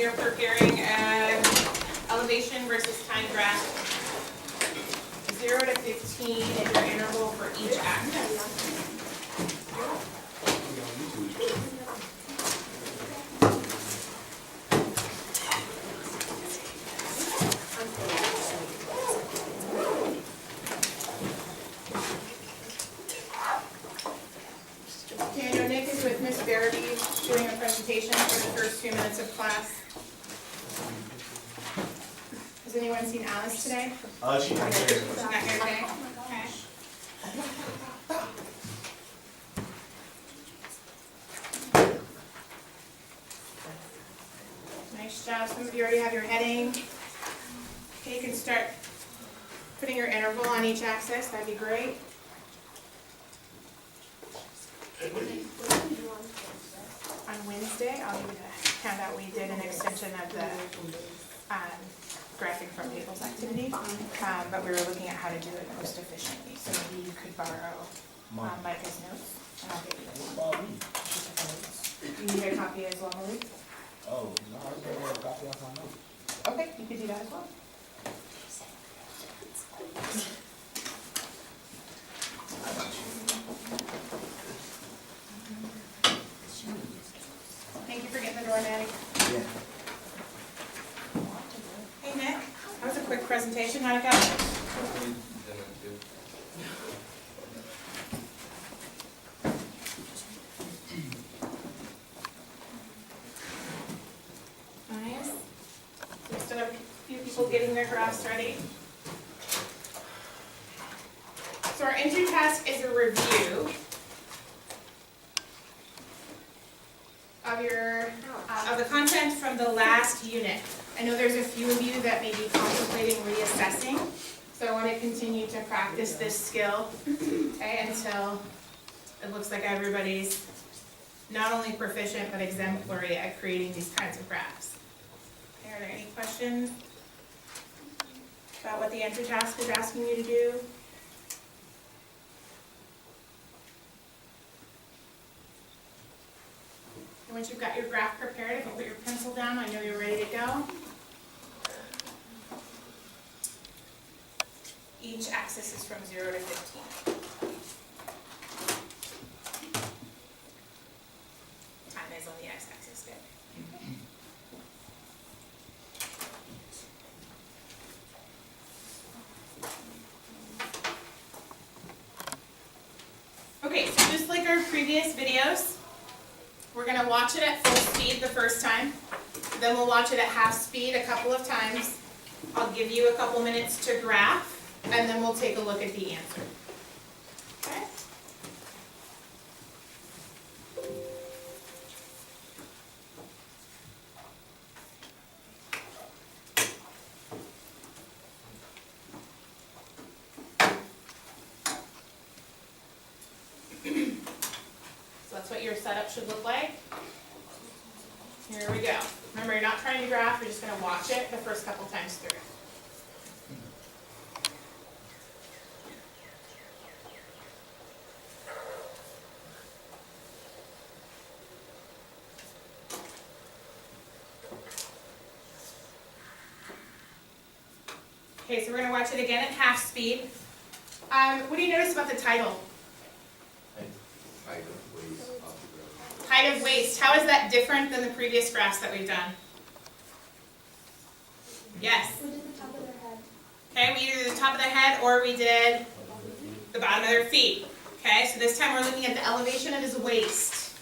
are preparing an elevation versus time graph. 0 to 15 is your interval for each axis. Okay, I know Nick is with Miss Barabee doing a presentation for the first few minutes of class. Has anyone seen Alice today? She's not here. She's not here today? Okay. Nice job. Some of you already have your heading. Okay, you can start putting your interval on each axis. That'd be great. On Wednesday, I'll give you the handout. We did an extension of the graphing from tables activity, but we were looking at how to do it most efficiently. So maybe you could borrow Micah's notes, and I'll get you them. You need a copy as well, Malik? Oh, no, I was going to copy off my notes. Okay, you could do that as well. Thank you for getting the door, Maddie. Yeah. Hey, Nick. That was a quick presentation. How'd it go? Nice. We still have a few people getting their graphs ready. So our entry task is a review of your of the content from the last unit. I know there's a few of you that may be contemplating reassessing, so I want to continue to practice this skill, okay, until it looks like everybody's not only proficient but exemplary at creating these kinds of graphs. Okay, are there any questions about what the entry task is asking you to do? And once you've got your graph prepared, if you put your pencil down, I know you're ready to go. Each axis is from 0 to 15. Time is on the x-axis, good. Okay, so just like our previous videos, we're going to watch it at full speed the first time. Then we'll watch it at half speed a couple of times. I'll give you a couple minutes to graph, and then we'll take a look at the answer. Okay? So that's what your setup should look like. Here we go. Remember, you're not trying to graph, you're just going to watch it the first couple times through. Okay, so we're going to watch it again at half speed. What do you notice about the title? Height of waist. How is that different than the previous graphs that we've done? Yes. We did the top of their head. Okay, we either did the top of their head or we did the bottom of their feet. Okay, so this time we're looking at the elevation of his waist.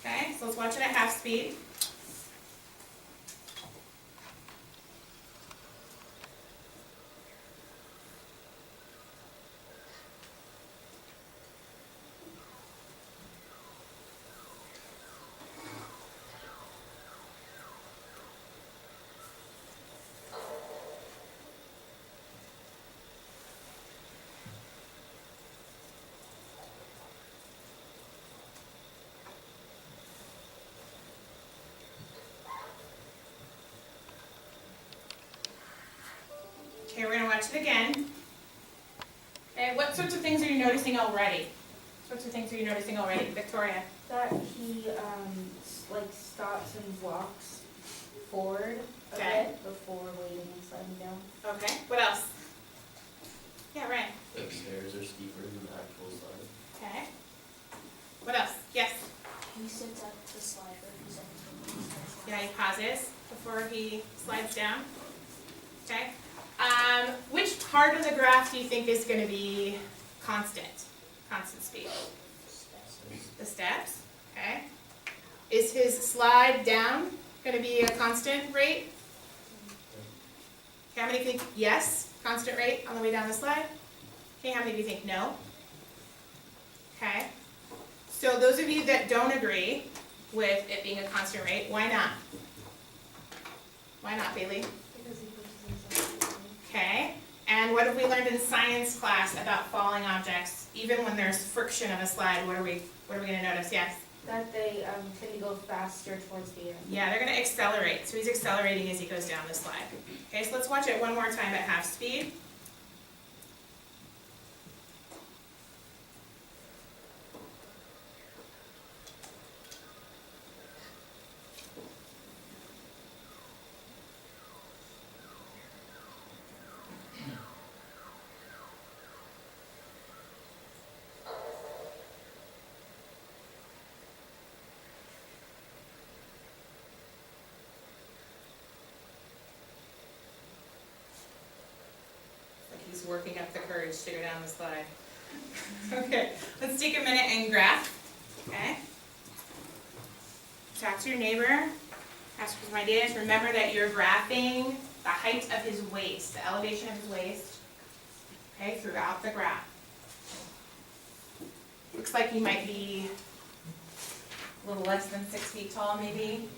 Okay, so let's watch it at half speed. Okay, we're going to watch it again. Okay, what sorts of things are you noticing already? What sorts of things are you noticing already, Victoria? That he like stops and walks forward a Okay. bit before waiting and sliding down. Okay, what else? Yeah, Ryan. The stairs are steeper than the actual slide. Okay. What else? Yes. He sits up the slide for a few seconds before he starts. Yeah, he pauses before he slides down. Okay. Which part of the graph do you think is going to be constant speed? The steps. Okay. Is his slide down going to be a constant rate? Okay, how many think yes, constant rate on the way down the slide? Okay, how many do you think no? Okay. So those of you that don't agree with it being a constant rate, why not? Why not, Bailey? Because he pushes himself. Okay. And what have we learned in science class about falling objects? Even when there's friction of a slide, what are we going to notice? Yes. That they tend to go faster towards the end. Yeah, they're going to accelerate. So he's accelerating as he goes down the slide. Okay, so let's watch it one more time at half speed. He's working up the courage to go down the slide. Okay, let's take a minute and graph. Okay. Talk to your neighbor. Ask for some ideas. Remember that you're graphing the height of his waist, the elevation of his waist, okay, throughout the graph. Looks like he might be a little less than 6 feet tall, maybe.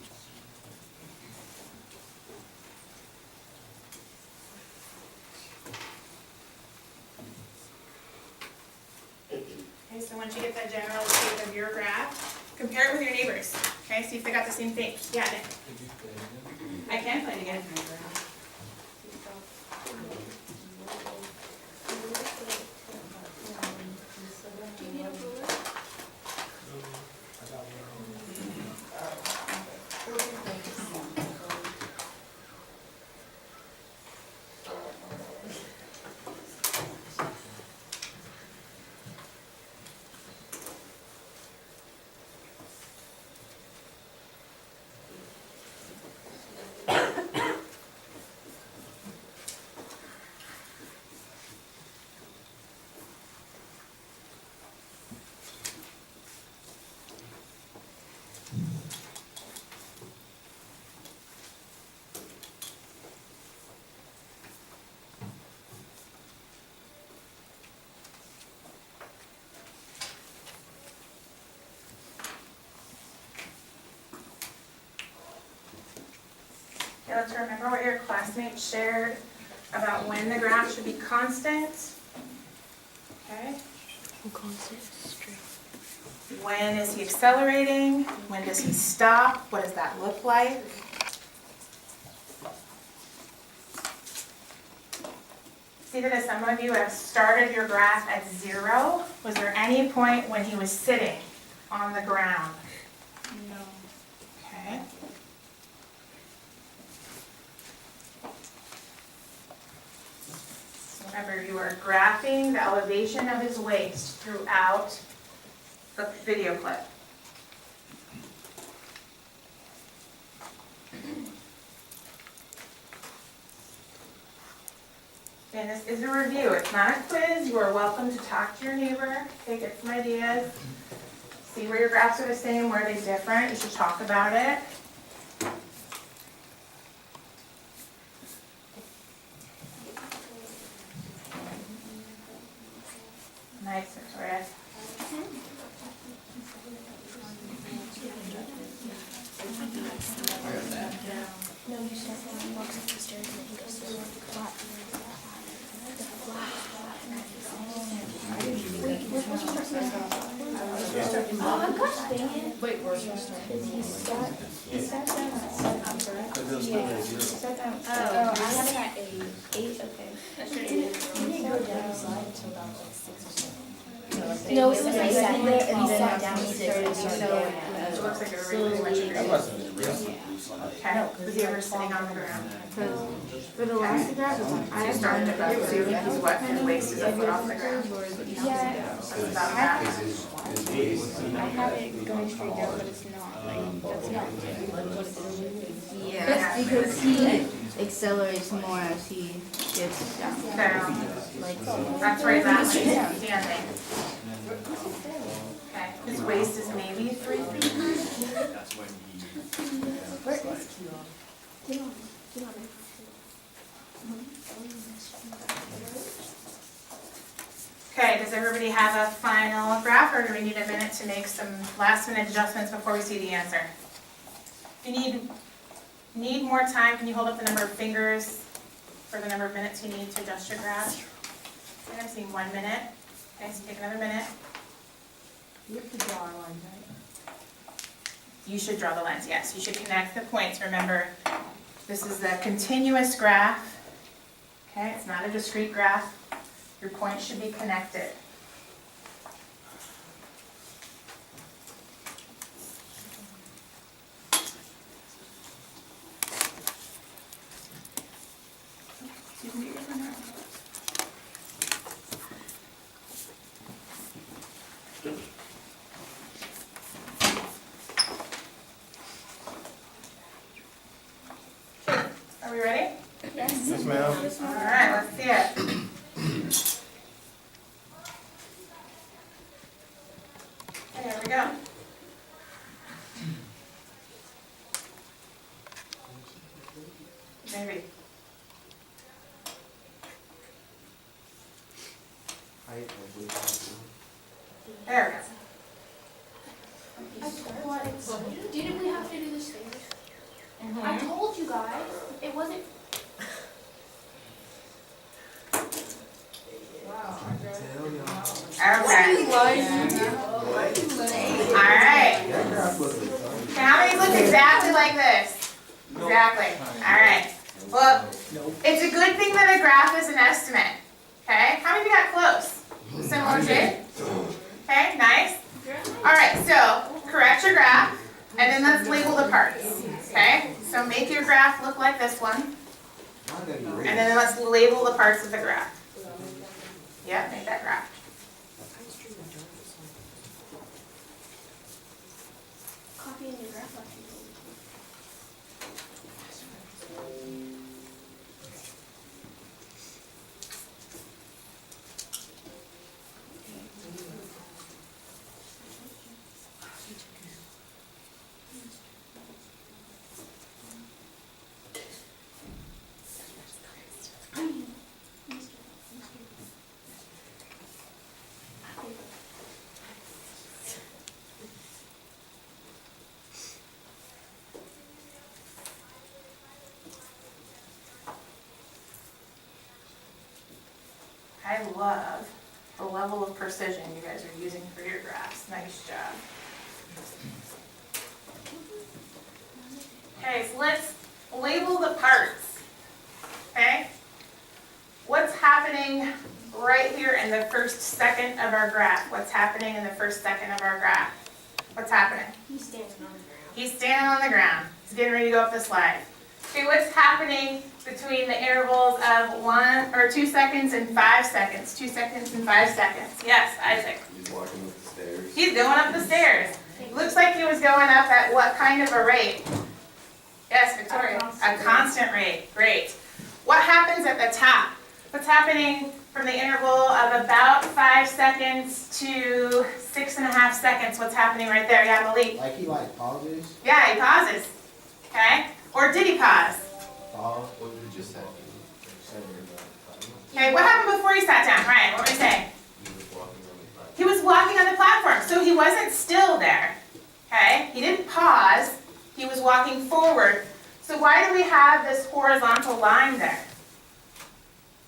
Okay, so once you get that general shape of your graph, compare it with your neighbors. Okay, see if they got the same thing. Yeah, Nick. I can play it again. Do you need a ruler? Okay, let's remember what your classmates shared about when the graph should be constant. Okay. When is he accelerating? When does he stop? What does that look like? See that some of you have started your graph at 0. Was there any point when he was sitting on the ground? No. Okay. Remember, you are graphing the elevation of his waist throughout the video clip. And this is a review. It's not a quiz. You are welcome to talk to your neighbor, okay, get some ideas, see where your graphs are the same, where they're different. You should talk about it. Nice, Victoria. No, you said when he walks up the stairs and he goes to the flat. The flat. Wait, we're supposed to start now. Oh, I'm gosh dang it. Wait, we're supposed to start. He sat down at 7, right? Yeah. He sat down. Oh, I have it at 8, okay. He didn't go down the slide until about like 6 or 7. No, it was like sat there and then he sat down, he started to So it looks like a really much That wasn't real. Yeah. Okay, was he ever sitting on the ground? For the last graph, I You started about two, he's what, his waist is a foot off the ground? yeah, That's about that. I have it going straight down, but it's not, like, that's not what it's. Yeah. That's because he accelerates more as he gets down. Down. Like, That's where he's at when he's standing. Okay, his waist is maybe 3 feet high. That's when he. Okay, does everybody have a final graph, or do we need a minute to make some last minute adjustments before we see the answer? If you need more time, can you hold up the number of fingers for the number of minutes you need to adjust your graph? Okay, I'm seeing 1 minute. Okay, so take another minute. You have to draw a line, right? You should draw the lines, yes. You should connect the points. Remember, this is a continuous graph. Okay, it's not a discrete graph. Your points should be connected. You can do your one now. Are we ready? Yes, ma'am. All right, let's see it. Okay, here we go. Maybe. There Didn't we have to do the stairs? I told you guys, it wasn't. we go. Okay. All right. Okay, how many look exactly like this? Exactly. All right. Well, it's a good thing that a graph is an estimate. Okay? How many of you got close? Similar shape? Okay, nice. All right, so correct your graph, and then let's label the parts. Okay? So make your graph look like this one, and then let's label the parts of the graph. Yep, make that graph. Copy in your graph. I love the level of precision you guys are using for your graphs. Nice job. Okay, so let's label the parts. Okay? What's happening right here in the first second of our graph? What's happening in the first second of our graph? What's happening? He's standing on the ground. He's standing on the ground. He's getting ready to go up the slide. Okay, what's happening between the intervals of 1 or 2 seconds and 5 seconds? 2 seconds and 5 seconds. Yes, Isaac. He's walking up the stairs. He's going up the stairs. Looks like he was going up at what kind of a rate? Yes, Victoria. A constant rate. Great. What happens at the top? What's happening from the interval of about 5 seconds to 6.5 seconds? What's happening right there? Yeah, Malik. Like he pauses? Yeah, he pauses. Okay? Or did he pause? Pause. What did you just say? Okay, what happened before he sat down? Ryan, what were you saying? He was walking on the platform. He was walking on the platform, so he wasn't still there. Okay? He didn't pause. He was walking forward. So why do we have this horizontal line there?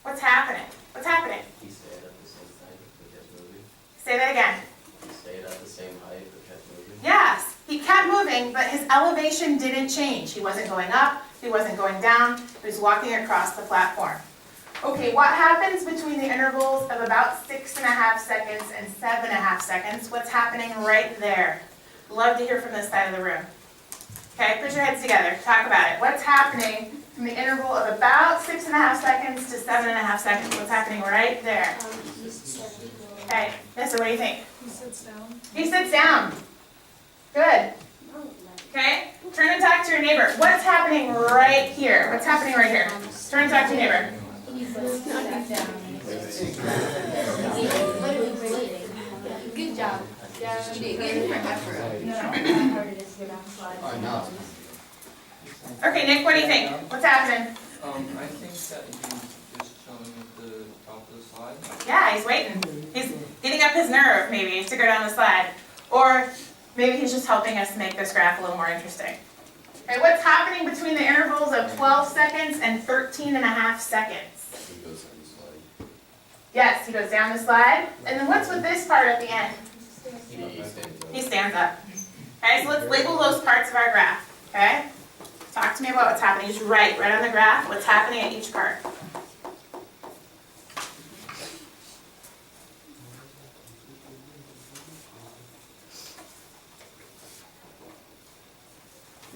What's happening? What's happening? He stayed at the same height but kept moving. Say that again. He stayed at the same height but kept moving. Yes, he kept moving, but his elevation didn't change. He wasn't going up, he wasn't going down, he was walking across the platform. Okay, what happens between the intervals of about 6.5 seconds and 7.5 seconds? What's happening right there? Love to hear from this side of the room. Okay, put your heads together, talk about it. What's happening from the interval of about 6.5 seconds to 7.5 seconds? What's happening right there? Okay, Nessa, what do you think? He sits down. He sits down. Good. Okay, turn and talk to your neighbor. What's happening right here? What's happening right here? Turn and talk to your neighbor. Good job. Okay, Nick, what do you think? What's happening? I think that he's just chilling at the top of the slide. Yeah, he's waiting. He's getting up his nerve, maybe, to go down the slide. Or maybe he's just helping us make this graph a little more interesting. Okay, what's happening between the intervals of 12 seconds and 13.5 seconds? Yes, he goes down the slide. And then what's with this part at the end? He stands up. Okay, so let's label those parts of our graph. Okay? Talk to me about what's happening. Just write on the graph what's happening at each part.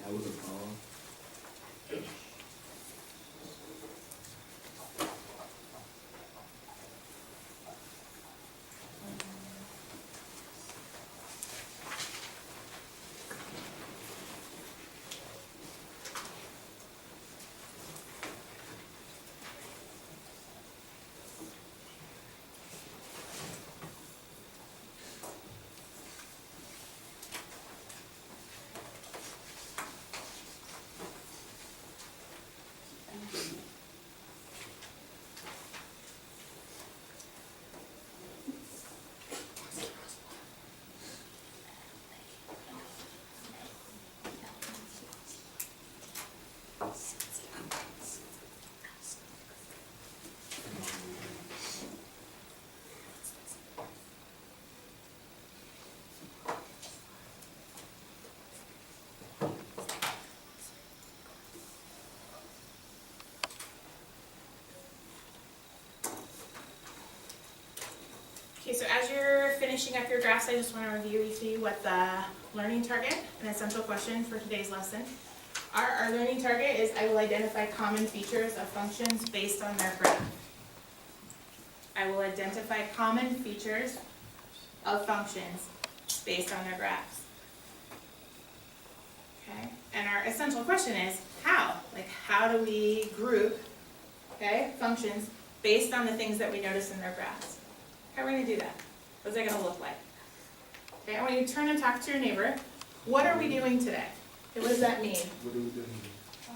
That was a poem. Okay, so as you're finishing up your graphs, I just want to review with you what the learning target and essential question for today's lesson. Our learning target is I will identify common features of functions based on their graph. I will identify common features of functions based on their graphs. Okay, and our essential question is how? Like, how do we group, okay, functions based on the things that we notice in their graphs? How are we going to do that? What's that going to look like? Okay, I want you to turn and talk to your neighbor. What are we doing today? Okay, what does that mean? What are we doing?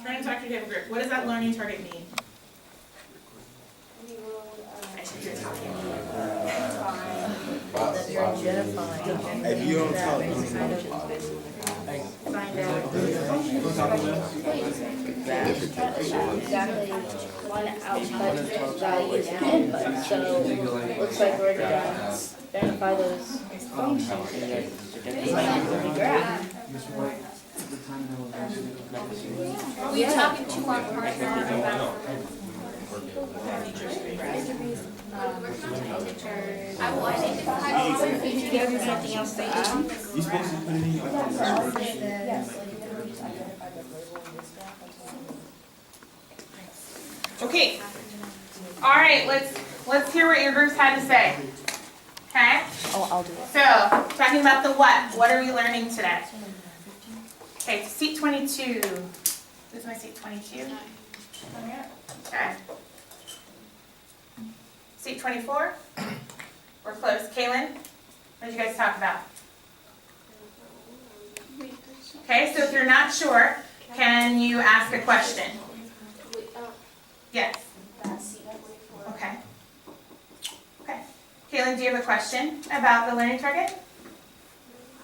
Turn and talk to your neighbor group. What does that learning target mean? I should just talk to you. That you're identifying. If you don't talk, Find out. Exactly. One output value is input, so looks like we're gonna identify those functions. The graph. Are we talking to our partner about? I will identify common features. Give me something else to add. you supposed to put it in your Okay. All right, let's hear what your groups had to say. Okay? Oh, I'll do it. So, talking about the what. What are we learning today? Okay, seat 22. Who's my seat 22? Okay. Seat 24? We're close. Kaylin, what did you guys talk about? Okay, so if you're not sure, can you ask a question? Yes. Okay. Okay. Kaylin, do you have a question about the learning target?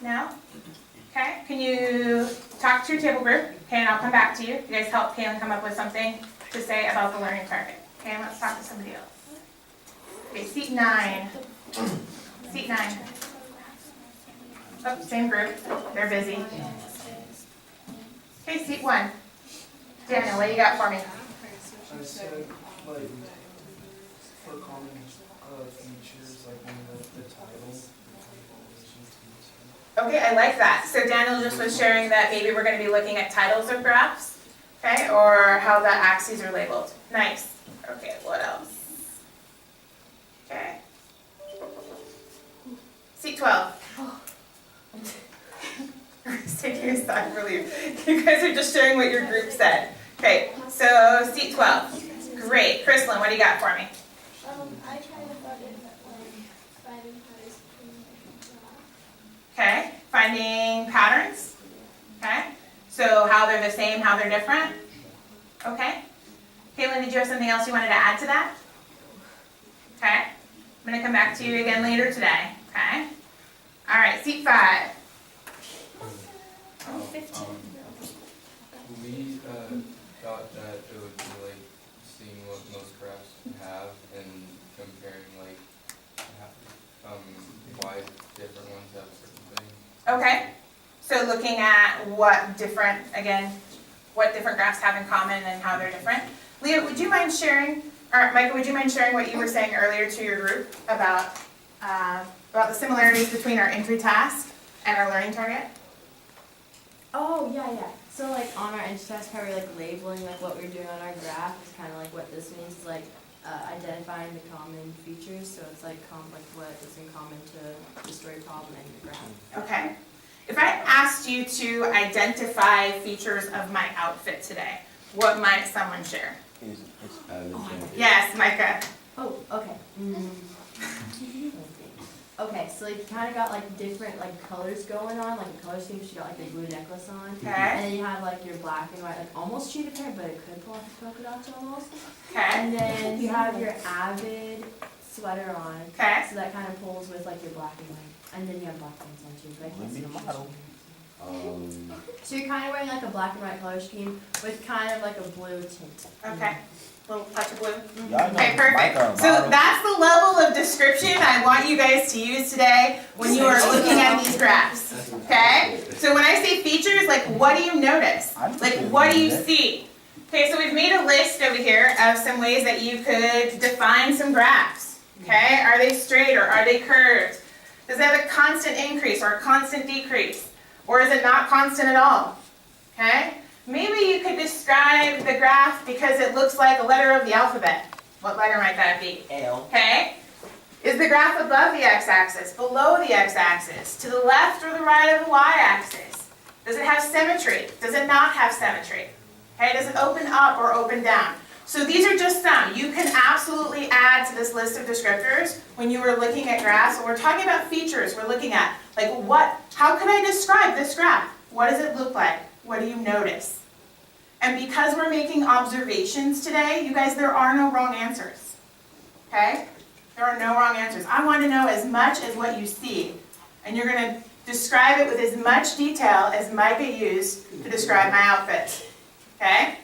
No? Okay. Can you talk to your table group? Okay, and I'll come back to you. You guys help Kaylin come up with something to say about the learning target. Okay, and let's talk to somebody else. Okay, seat 9. Seat 9. Oh, same group. They're busy. Okay, seat 1. Daniel, what do you got for me? I said, like, for common features, like in the title. Okay, I like that. So Daniel just was sharing that maybe we're gonna be looking at titles of graphs, okay, or how the axes are labeled. Nice. Okay, what else? Okay. Seat 12. Just taking a sigh of relief. You guys are just sharing what your group said. Okay, so seat 12. Great. Chrislyn, what do you got for me? I tried to finding patterns between Okay, finding patterns. Okay, so how they're the same, how they're different. Okay. Caitlin, did you have something else you wanted to add to that? Okay, I'm going to come back to you again later today. Okay. All right, seat 5. We thought that it would be like seeing what most graphs have and comparing like why different ones have certain things. Okay, so looking at what different graphs have in common and how they're different. Leah, would you mind sharing, or Micah, would you mind sharing what you were saying earlier to your group about the similarities between our entry task and our learning target? Oh, yeah. So like on our entry task, how we're like labeling like what we're doing on our graph is kind of like what this means is like identifying the common features. So it's like what is in common to the story problem and your graph. Okay. If I asked you to identify features of my outfit today, what might someone share? Yes, Micah. Oh, okay. Okay, so like you kind of got like different like colors going on, like the color scheme. She got like the blue necklace on, Okay. and then you have like your black and white, like almost cheetah print, but it could pull off the polka dots almost. Okay. And then you have your Avid sweater on, Okay. so that kind of pulls with like your black and white, and then you have black pants on too. But I can't see the model. So you're kind of wearing like a black and white color scheme with kind of like a blue tint. Okay. Little touch of blue. Y'all know Okay, perfect. Micah, So that's the level of description I want you guys to use today when you are looking at these graphs. Okay? So when I say features, like what do you notice? Like what do you see? Okay, so we've made a list over here of some ways that you could define some graphs. Okay? Are they straight or are they curved? Does it have a constant increase or a constant decrease? Or is it not constant at all? Okay? Maybe you could describe the graph because it looks like a letter of the alphabet. What letter might that be? L. Okay? Is the graph above the x-axis, below the x-axis, to the left or the right of the y-axis? Does it have symmetry? Does it not have symmetry? Okay, does it open up or open down? So these are just some. You can absolutely add to this list of descriptors when you were looking at graphs. When we're talking about features, we're looking at, like, how can I describe this graph? What does it look like? What do you notice? And because we're making observations today, you guys, there are no wrong answers. Okay? There are no wrong answers. I want to know as much as what you see. And you're going to describe it with as much detail as Micah used to describe my outfit. Okay?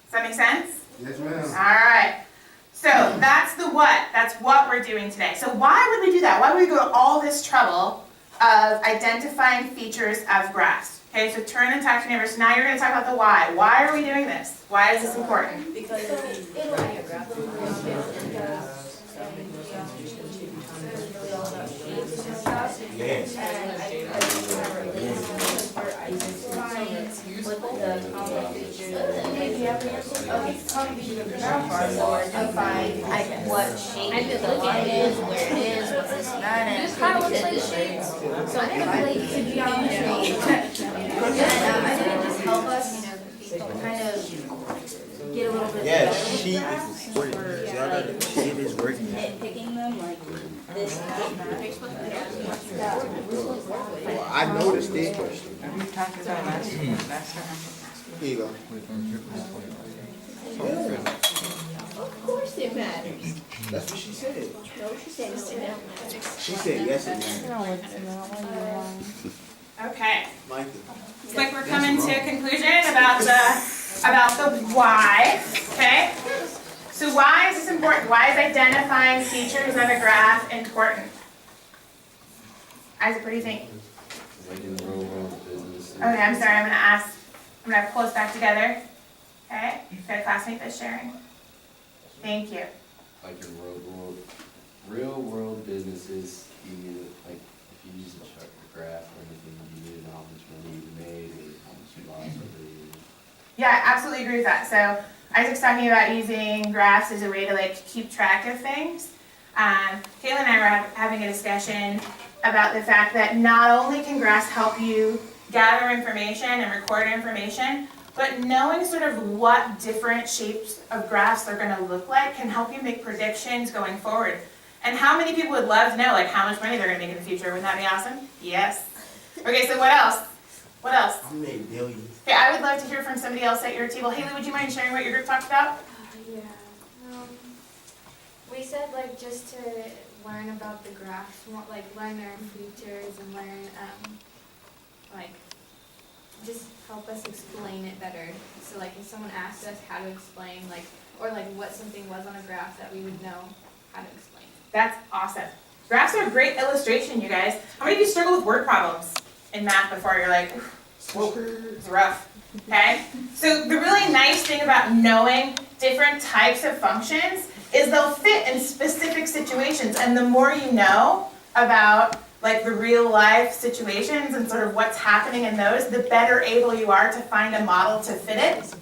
Does that make sense? Yes, ma'am. All right. So that's the what. That's what we're doing today. So why would we do that? Why would we go to all this trouble of identifying features of graphs? Okay, so turn and talk to your neighbors. So now you're going to talk about the why. Why are we doing this? Why is this important? Because if you write a graph, with the common features. What shape the line is, where it is, what this and that is. This kind of looks like shapes. So I can relate to geometry. And I think it just help us kind of get a little bit Yeah, better with she graphs. is working. Y'all got it. She is working. Nitpicking them like this. Well, I noticed it. We talked about last time. Here you go. Of course it matters. That's what she said. No, she said it matters. She said yes it matters. Okay. Micah. Looks like we're coming to a conclusion about the why. Okay? So why is this important? Why is identifying features of a graph important? Isaac, what do you think? Like in real world businesses. Okay, I'm sorry, I'm gonna pull us back together. Okay? Got a classmate that's sharing. Thank you. Like in real world businesses, like if you use a truck graph or anything you needed, how much money you made, or how much you lost over the years. Yeah, I absolutely agree with that. So Isaac's talking about using graphs as a way to like keep track of things. Kayla and I were having a discussion about the fact that not only can graphs help you gather information and record information, but knowing sort of what different shapes of graphs are gonna look like can help you make predictions going forward. And how many people would love to know like how much money they're gonna make in the future? Wouldn't that be awesome? Yes. Okay, so what else? What else? I made billions. Okay, I would love to hear from somebody else at your table. Haley, would you mind sharing what your group talked about? Yeah, we said like just to learn about the graphs, more like learn their features and learn, like, just help us explain it better. So like if someone asked us how to explain, like, or like what something was on a graph, that we would know how to explain it. That's awesome. Graphs are a great illustration, you guys. How many of you struggle with word problems in math before? You're like, it's rough, okay? So the really nice thing about knowing different types of functions is they'll fit in specific situations, and the more you know about like the real life situations and sort of what's happening in those, the better able you are to find a model to fit it,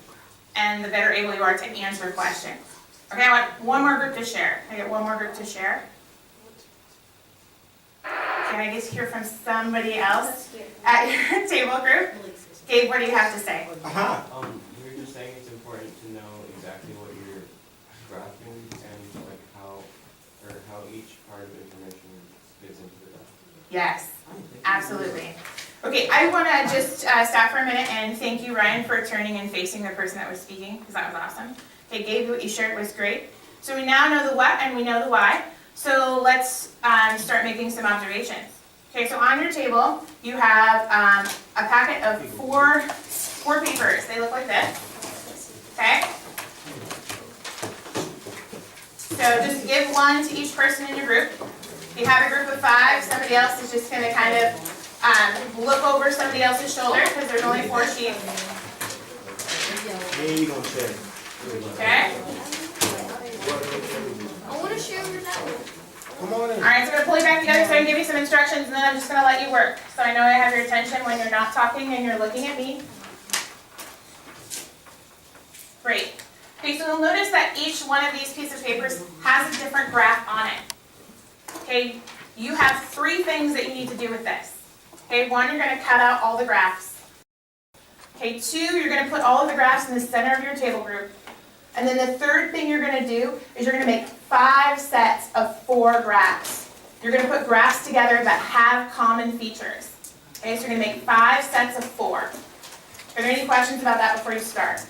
and the better able you are to answer questions. Okay, I want one more group to share. Can I get one more group to share? Can I just hear from somebody else at your table group? Gabe, what do you have to say? You were just saying it's important to know exactly what you're graphing and like how each part of the information fits into the graph. Yes, absolutely. Okay, I want to just stop for a minute and thank you, Ryan, for turning and facing the person that was speaking, because that was awesome. Okay, Gabe, what you shared was great. So we now know the what and we know the why. So let's start making some observations. Okay, so on your table, you have a packet of four papers. They look like this, okay? So just give one to each person in your group. If you have a group of 5, somebody else is just gonna kind of look over somebody else's shoulder, because there's only 4 sheets, Yeah, you gonna share. okay? I want to share your network. Come on in. All right, so I'm gonna pull you back together so I can give you some instructions, and then I'm just gonna let you work. So I know I have your attention when you're not talking and you're looking at me. Great. Okay, so you'll notice that each one of these pieces of papers has a different graph on it. Okay, you have 3 things that you need to do with this. Okay, 1, you're gonna cut out all the graphs. Okay, 2, you're gonna put all of the graphs in the center of your table group. And then the 3rd thing you're gonna do is you're gonna make 5 sets of 4 graphs. You're gonna put graphs together that have common features. Okay, so you're gonna make 5 sets of 4. Are there any questions about that before you start?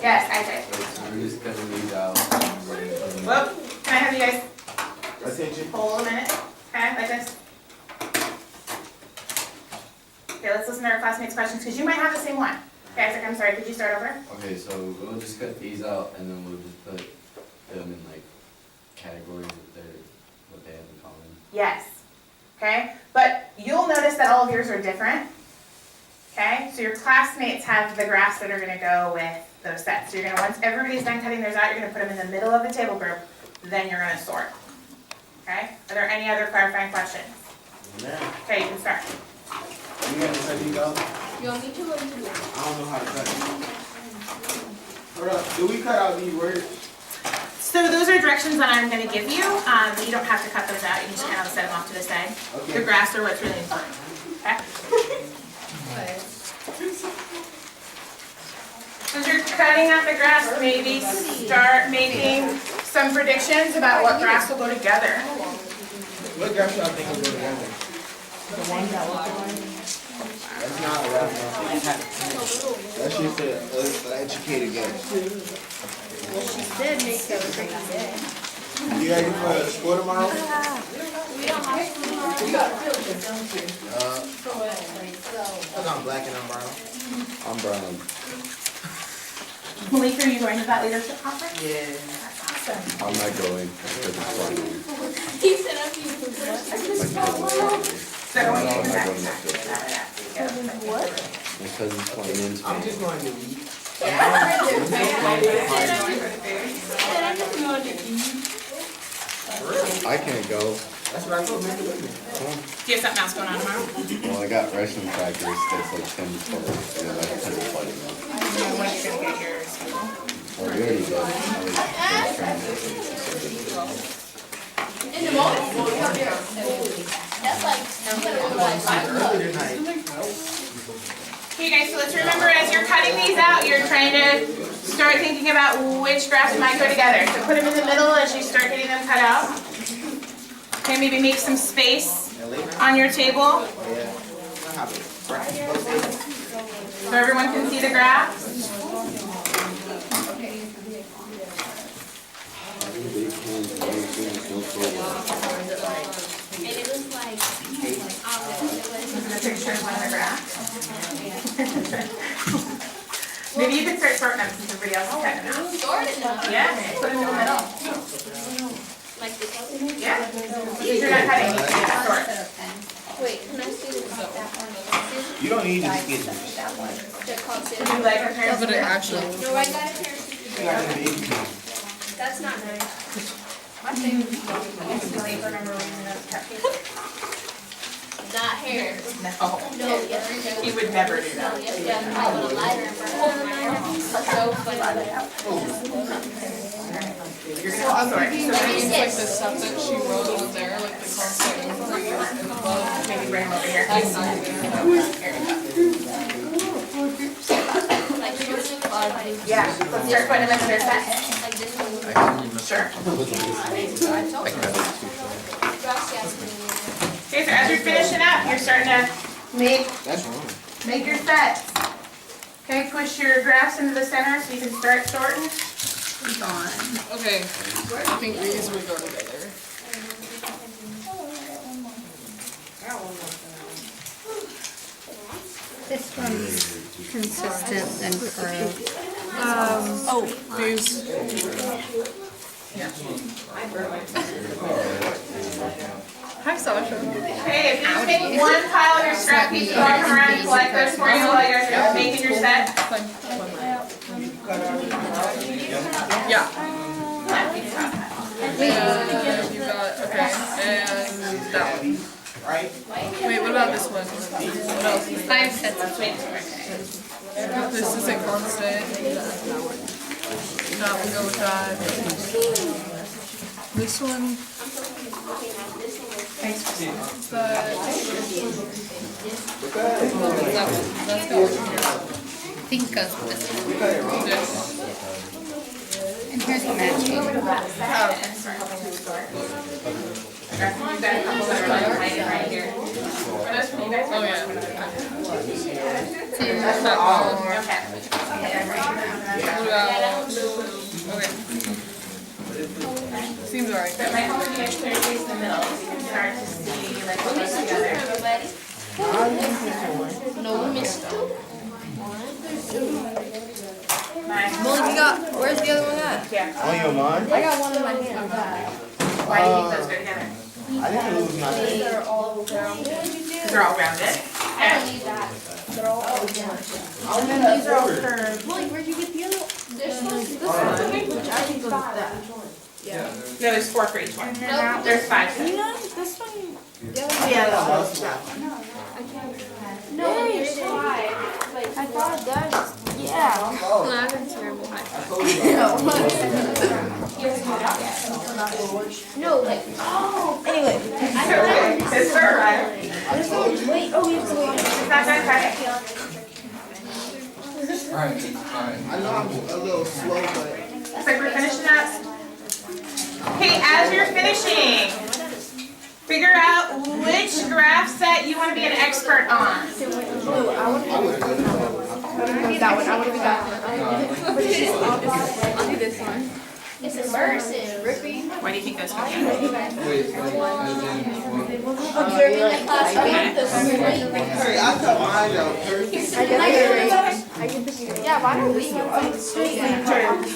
Yes, Isaac. I'm just cutting these out. Whoop, can I have you guys Attention. hold a minute? Okay, like this. Okay, let's listen to our classmates' questions, because you might have the same one. Okay, Isaac, I'm sorry, could you start over? Okay, so we'll just cut these out and then we'll just put them in like categories of what they have in common. Yes. Okay, but you'll notice that all of yours are different. Okay, so your classmates have the graphs that are gonna go with those sets. So you're gonna, once everybody's done cutting theirs out, you're gonna put them in the middle of the table group, then you're gonna sort. Okay, are there any other clarifying questions? Okay, you can start. You gotta cut these out? You want me to or you? I don't know how to cut it. Hold up, do we cut out these words? So those are directions that I'm gonna give you. You don't have to cut those out, you can just kind of set them off to the side. Okay. The graphs are what's really important. Okay? So as you're cutting out the graphs, maybe start making some predictions about what graphs will go together. What graph y'all think will go together? That's not a graph. That's just an educated guess. She said make so great day. You ready for school tomorrow? We don't have school tomorrow. Because I'm black and I'm brown. I'm brown. Malika, are you going to that leadership conference? Yeah. That's awesome. I'm not going because it's fun. He said I'm you. So when you I'm go not back, going to school. What? My cousin's playing in I'm Spain. just going to eat. I can't go. That's what I told man. Do you have something else going on tomorrow? Well, I got wrestling practice that's like 10 to 12, and then like 10 to 20. When are you gonna get your schedule? Well, we already did. I was trying to In the morning? That's like, Earlier tonight. Okay guys, so let's remember as you're cutting these out, you're trying to start thinking about which graphs might go together. So put them in the middle as you start getting them cut out. Okay, maybe make some space on your table so everyone can see the graphs. and it was like, The picture of one of the graphs. Maybe you can start sorting them since everybody else is cutting them out. sorted enough. Yeah, put them in the middle. Like this. Yeah. If you're not cutting, you can sort. Wait, can I see this? You don't need to get this. They're called Would scissors. you like a pair of But it scissors? actually, No, I got a pair of scissors. You got an easy. That's not right. My thing is the paper number when that's cut. Not hair. No. No, yes. He would never do No, that. yes, I would a lighter and burn. So funny. You're gonna sort. So maybe Like the stuff that she wrote on there, like the concept and the above. maybe bring them over here. Like this. Yeah, let's start putting them into their set. Like this one. Sure. Gracias. Okay, so as you're finishing up, you're starting to make That's wrong. your sets. Okay, push your graphs into the center so you can start sorting. Okay, I think these would go together. This one's consistent and curved. These, hi Sasha. Okay, if you just make one pile of your scrap pieces, I'll come around and collect those for you while you guys are making your set. Yeah. You got, okay, and that one. Right? Wait, what about this one? What else? 5 sets of twins. This isn't constant. That would go with that. This one. Thanks for seeing. That one. That's going here. Think goes with this one. This. And here's the matching. I've got a couple that are like hiding right here. Are those from you guys? Oh, yeah. That's not all. Okay. What about, okay. Seems alright. So it might help if you guys clear space in the middle, so you can start to see like what goes together. No, we missed two. Nice. Well, you got, where's the other one at? Yeah. On your line? I got one in my hand. Why do you think those go together? I didn't lose my name. Because they're all rounded. I don't need that. They're all rounded. These are all curved. Molly, where'd you get the other? There's one. Which I think goes with that. No, there's 4 for each one. No. There's 5 sets. This one. Yeah, that's that one. No, there's five. Like, I thought that, yeah. no, like, Anyway. It's for right. Wait, oh, we have to wait. It's not done cutting. Alright, fine. I know I'm a little slow, but Looks like we're finishing up. Okay, as you're finishing, figure out which graph set you want to be an expert on. That one, I want to be that one. I'll do this one. it's immersive. Why do you think those go together? Wait, like, as in, what? Observing the class of the screen. hey, I cut mine out. Yeah, why don't we go?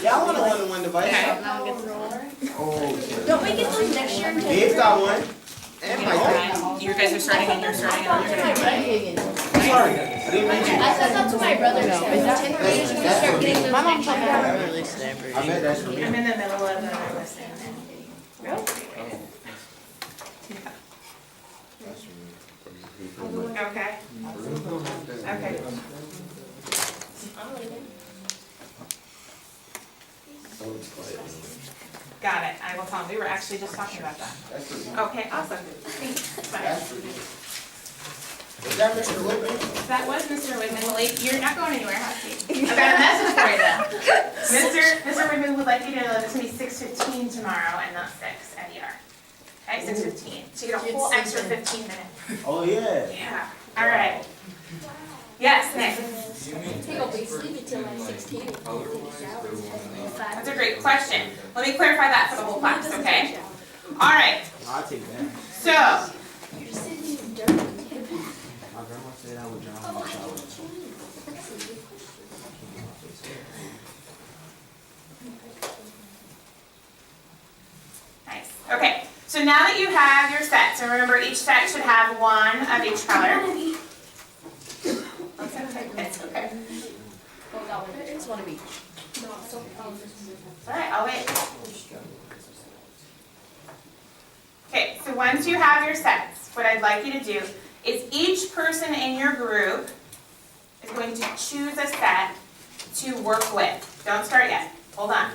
Y'all wanna win the one device? Oh, shit. Don't we get those next year? Dave's got one. And Mike. You guys are starting and you're starting and you're gonna do it. Sorry, I didn't mean to. I said that to my brother. In 10 years, we start getting those next year. I bet that's for me. I'm in the middle of listening. Really? Got it, I will tell him, we were actually just talking about that. That's pretty. Okay, awesome. Thanks. Bye. That's pretty. Was that Mr. Whitman? That was Mr. Whitman. Well, you're not going anywhere, Husky. I've got a message for you though. Mr. Whitman would like you to know that it's gonna be 6:15 tomorrow and not 6 at ER. Okay, 6:15. So you get a whole extra 15 minutes. Oh, yeah. Yeah, all right. Yes, Nick. Do you mean Hey, I'll be sleeping experts till in, like like, 16. color-wise or one? That's a great question. Let me clarify that for the whole class, okay? All right, I'll take that. so, You're sitting in dirt. My grandma said I would drown in the shower. nice. Okay, so now that you have your sets, and remember each set should have one of each color. It's okay. I just want to be. All right, I'll wait. Okay, so once you have your sets, what I'd like you to do is each person in your group is going to choose a set to work with. Don't start yet. Hold on.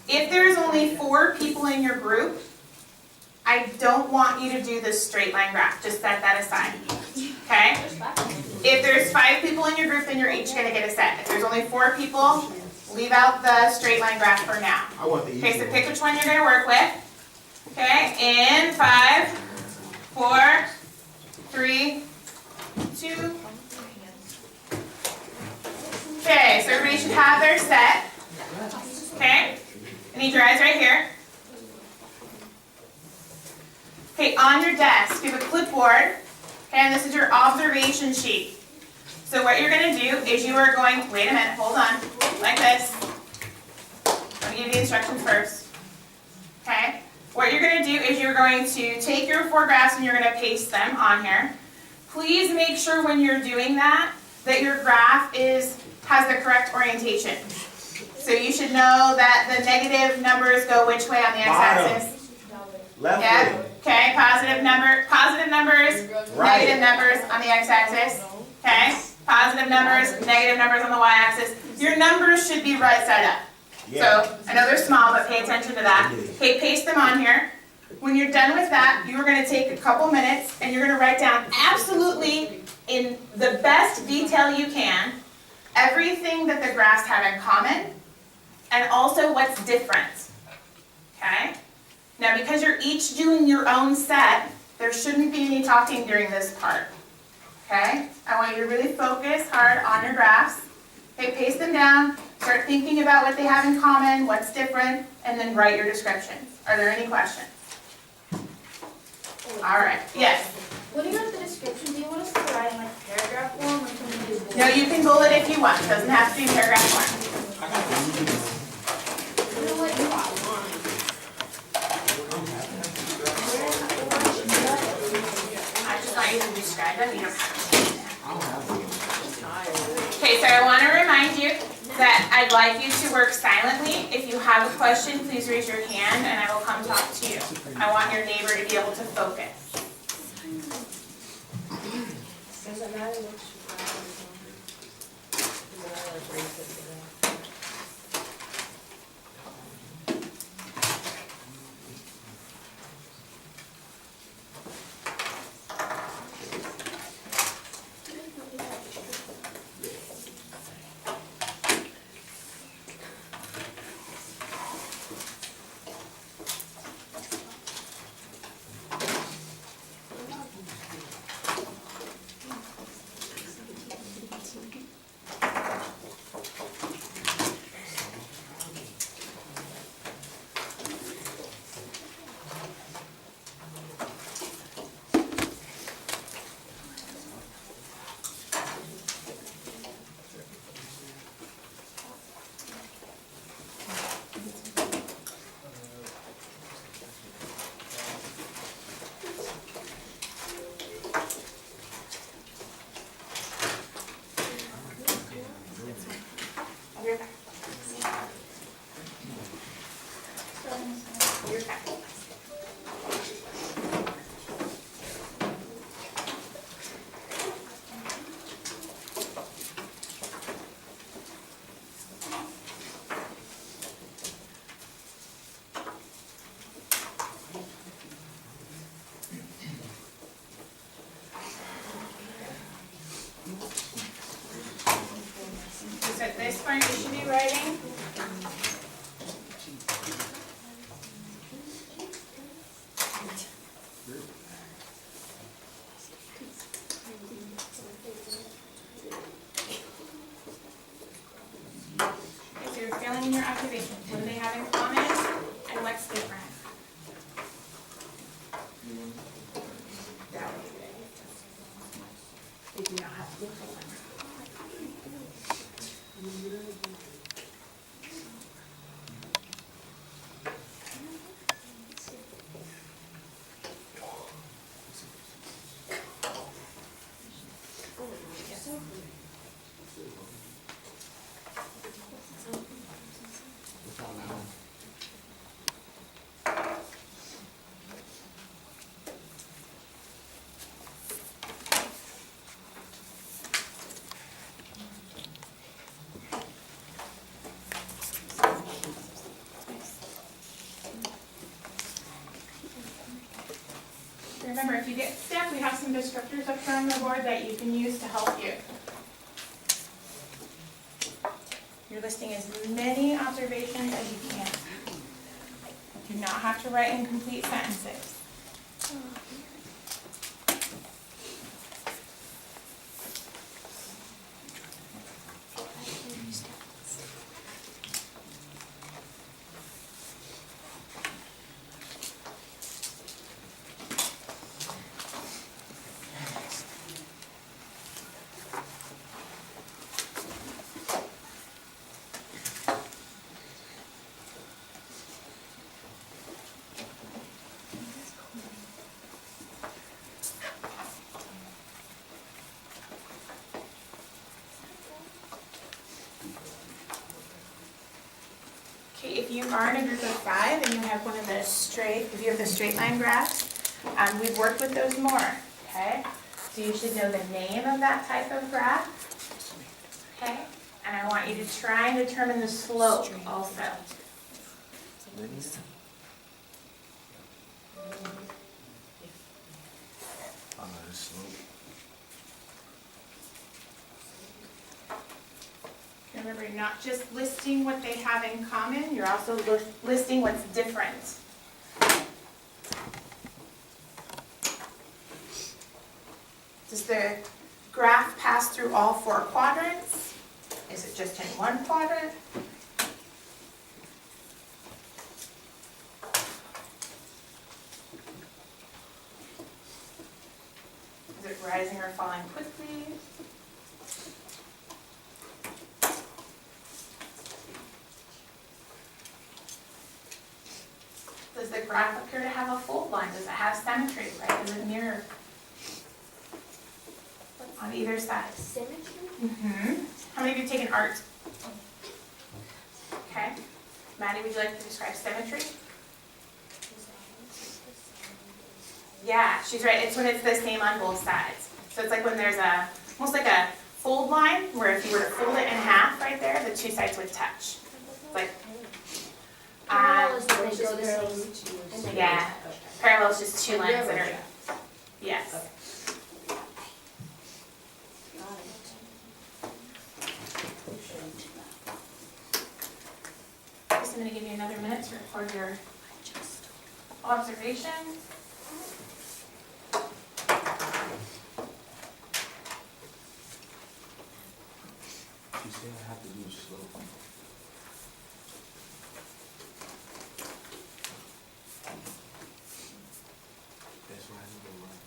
If there's only 4 people in your group, I don't want you to do the straight line graph. Just set that aside. Okay? If there's 5 people in your group, then you're each going to get a set. If there's only 4 people, leave out the straight line graph for now. I want the Okay, easy so one. pick which one you're going to work with. Okay, in 5, 4, 3, 2. Okay, so everybody should have their set. Okay, I need your eyes right here. Okay, on your desk, you have a clipboard. Okay, and this is your observation sheet. So what you're going to do is you are going to, wait a minute, hold on, like this. Let me give you the instructions first. Okay, what you're going to do is you're going to take your 4 graphs and you're going to paste them on here. Please make sure when you're doing that, that your graph has the correct orientation. So you should know that the negative numbers go which way on the x-axis? Left Yeah, way. okay, positive numbers, Right. negative numbers on the x-axis. Okay, positive numbers, negative numbers on the y-axis. Your numbers should be right side up. Yeah. So, I know they're small, but pay attention to that. Okay, paste them on here. When you're done with that, you are going to take a couple minutes and you're going to write down absolutely in the best detail you can everything that the graphs have in common and also what's different. Okay? Now, because you're each doing your own set, there shouldn't be any talking during this part. Okay? I want you to really focus hard on your graphs. Okay, paste them down, start thinking about what they have in common, what's different, and then write your descriptions. Are there any questions? All right, yes. When you write the description, do you want us to write in like paragraph form or can we do bold? No, you can bullet if you want. It doesn't have to be paragraph form. You know what? You want. I just want you to describe them. You don't have to change them. Okay, so I want to remind you that I'd like you to work silently. If you have a question, please raise your hand and I will come talk to you. I want your neighbor to be able to focus. Does it matter which does it matter like where you put the you should be writing. Okay, so you're filling in your observations. What do they have in common and what's different? They do not have to look for one. Remember, if you get stuck, we have some descriptors up here on the board that you can use to help you. You're listing as many observations as you can. You do not have to write in complete sentences. Okay, if you are in a group of 5 and you have one of the if you have the straight line graphs, we've worked with those more, okay? So you should know the name of that type of graph, okay? And I want you to try and determine the slope also. Remember, you're not just listing what they have in common, you're also listing what's different. Does the graph pass through all 4 quadrants? Is it just in one quadrant? Is it rising or falling quickly? Does the graph appear to have a fold line? Does it have symmetry, right? Does it mirror on either side? Symmetry? Mm-hmm. How many of you have taken art? Okay. Maddie, would you like to describe symmetry? Yeah, she's right. It's when it's the same on both sides. So it's like when there's almost like a fold line, where if you were to fold it in half right there, the 2 sides would touch. It's like, yeah, parallel is just 2 lines that are, yes. Just I'm going to give you another minute to record your observation. She said I have to do a slope. That's right, I know, right?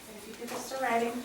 If you could just writing.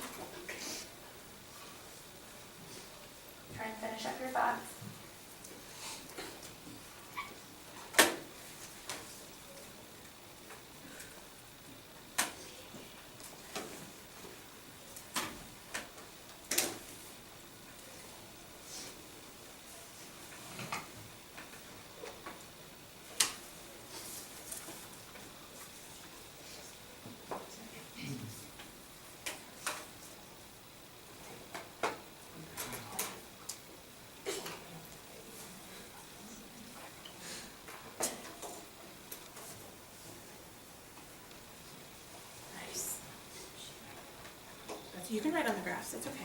You can write on the graphs, it's okay.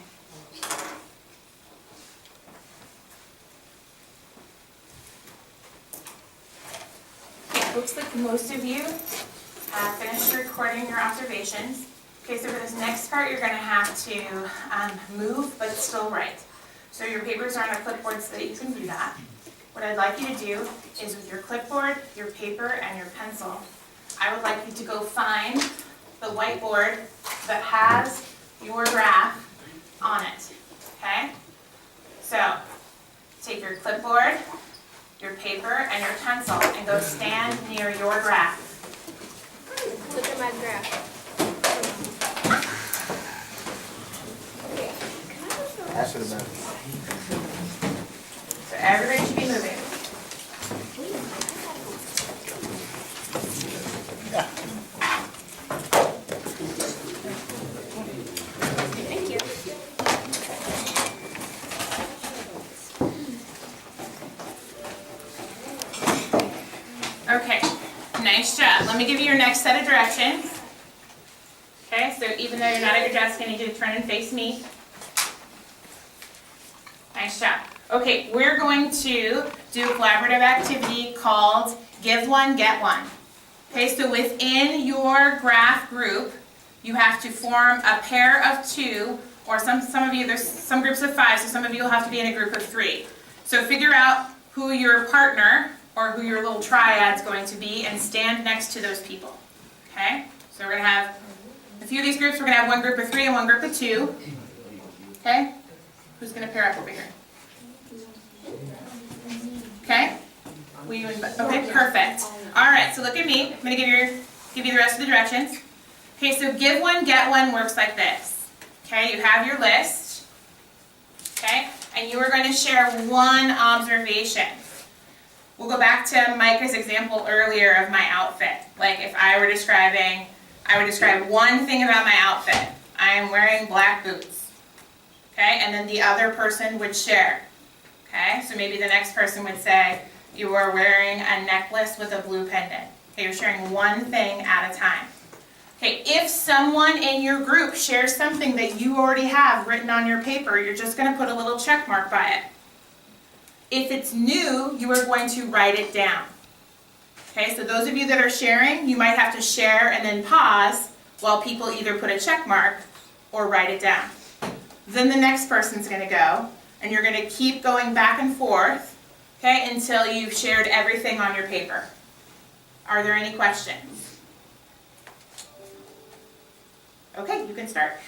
Okay, looks like most of you finished recording your observations. Okay, so for this next part, you're gonna have to move but still write. So your papers are on a clipboard so that you can do that. What I'd like you to do is with your clipboard, your paper, and your pencil, I would like you to go find the whiteboard that has your graph on it, okay? So, take your clipboard, your paper, and your pencil, and go stand near your graph. Look at my graph. Pass it about. So everybody should be moving. Thank you. Okay, nice job. Let me give you your next set of directions. Okay, so even though you're not at your desk, I need you to turn and face me. Nice job. Okay, we're going to do a collaborative activity called Give One, Get One. Okay, so within your graph group, you have to form a pair of two, or some of you, there's some groups of 5, so some of you will have to be in a group of 3. So figure out who your partner or who your little triad's going to be and stand next to those people. Okay, so we're going to have a few of these groups. We're going to have one group of 3 and one group of 2. Okay, who's going to pair up over here? Okay, okay, perfect. All right, so look at me. I'm going to give you the rest of the directions. Okay, so give one, get one works like this. Okay, you have your list. Okay, and you are going to share one observation. We'll go back to Micah's example earlier of my outfit. Like if I were describing, I would describe one thing about my outfit. I am wearing black boots. Okay, and then the other person would share. Okay, so maybe the next person would say, you are wearing a necklace with a blue pendant. Okay, you're sharing one thing at a time. Okay, if someone in your group shares something that you already have written on your paper, you're just going to put a little check mark by it. If it's new, you are going to write it down. Okay, so those of you that are sharing, you might have to share and then pause while people either put a check mark or write it down. Then the next person's going to go, and you're going to keep going back and forth, okay, until you've shared everything on your paper. Are there any questions? Okay, you can start.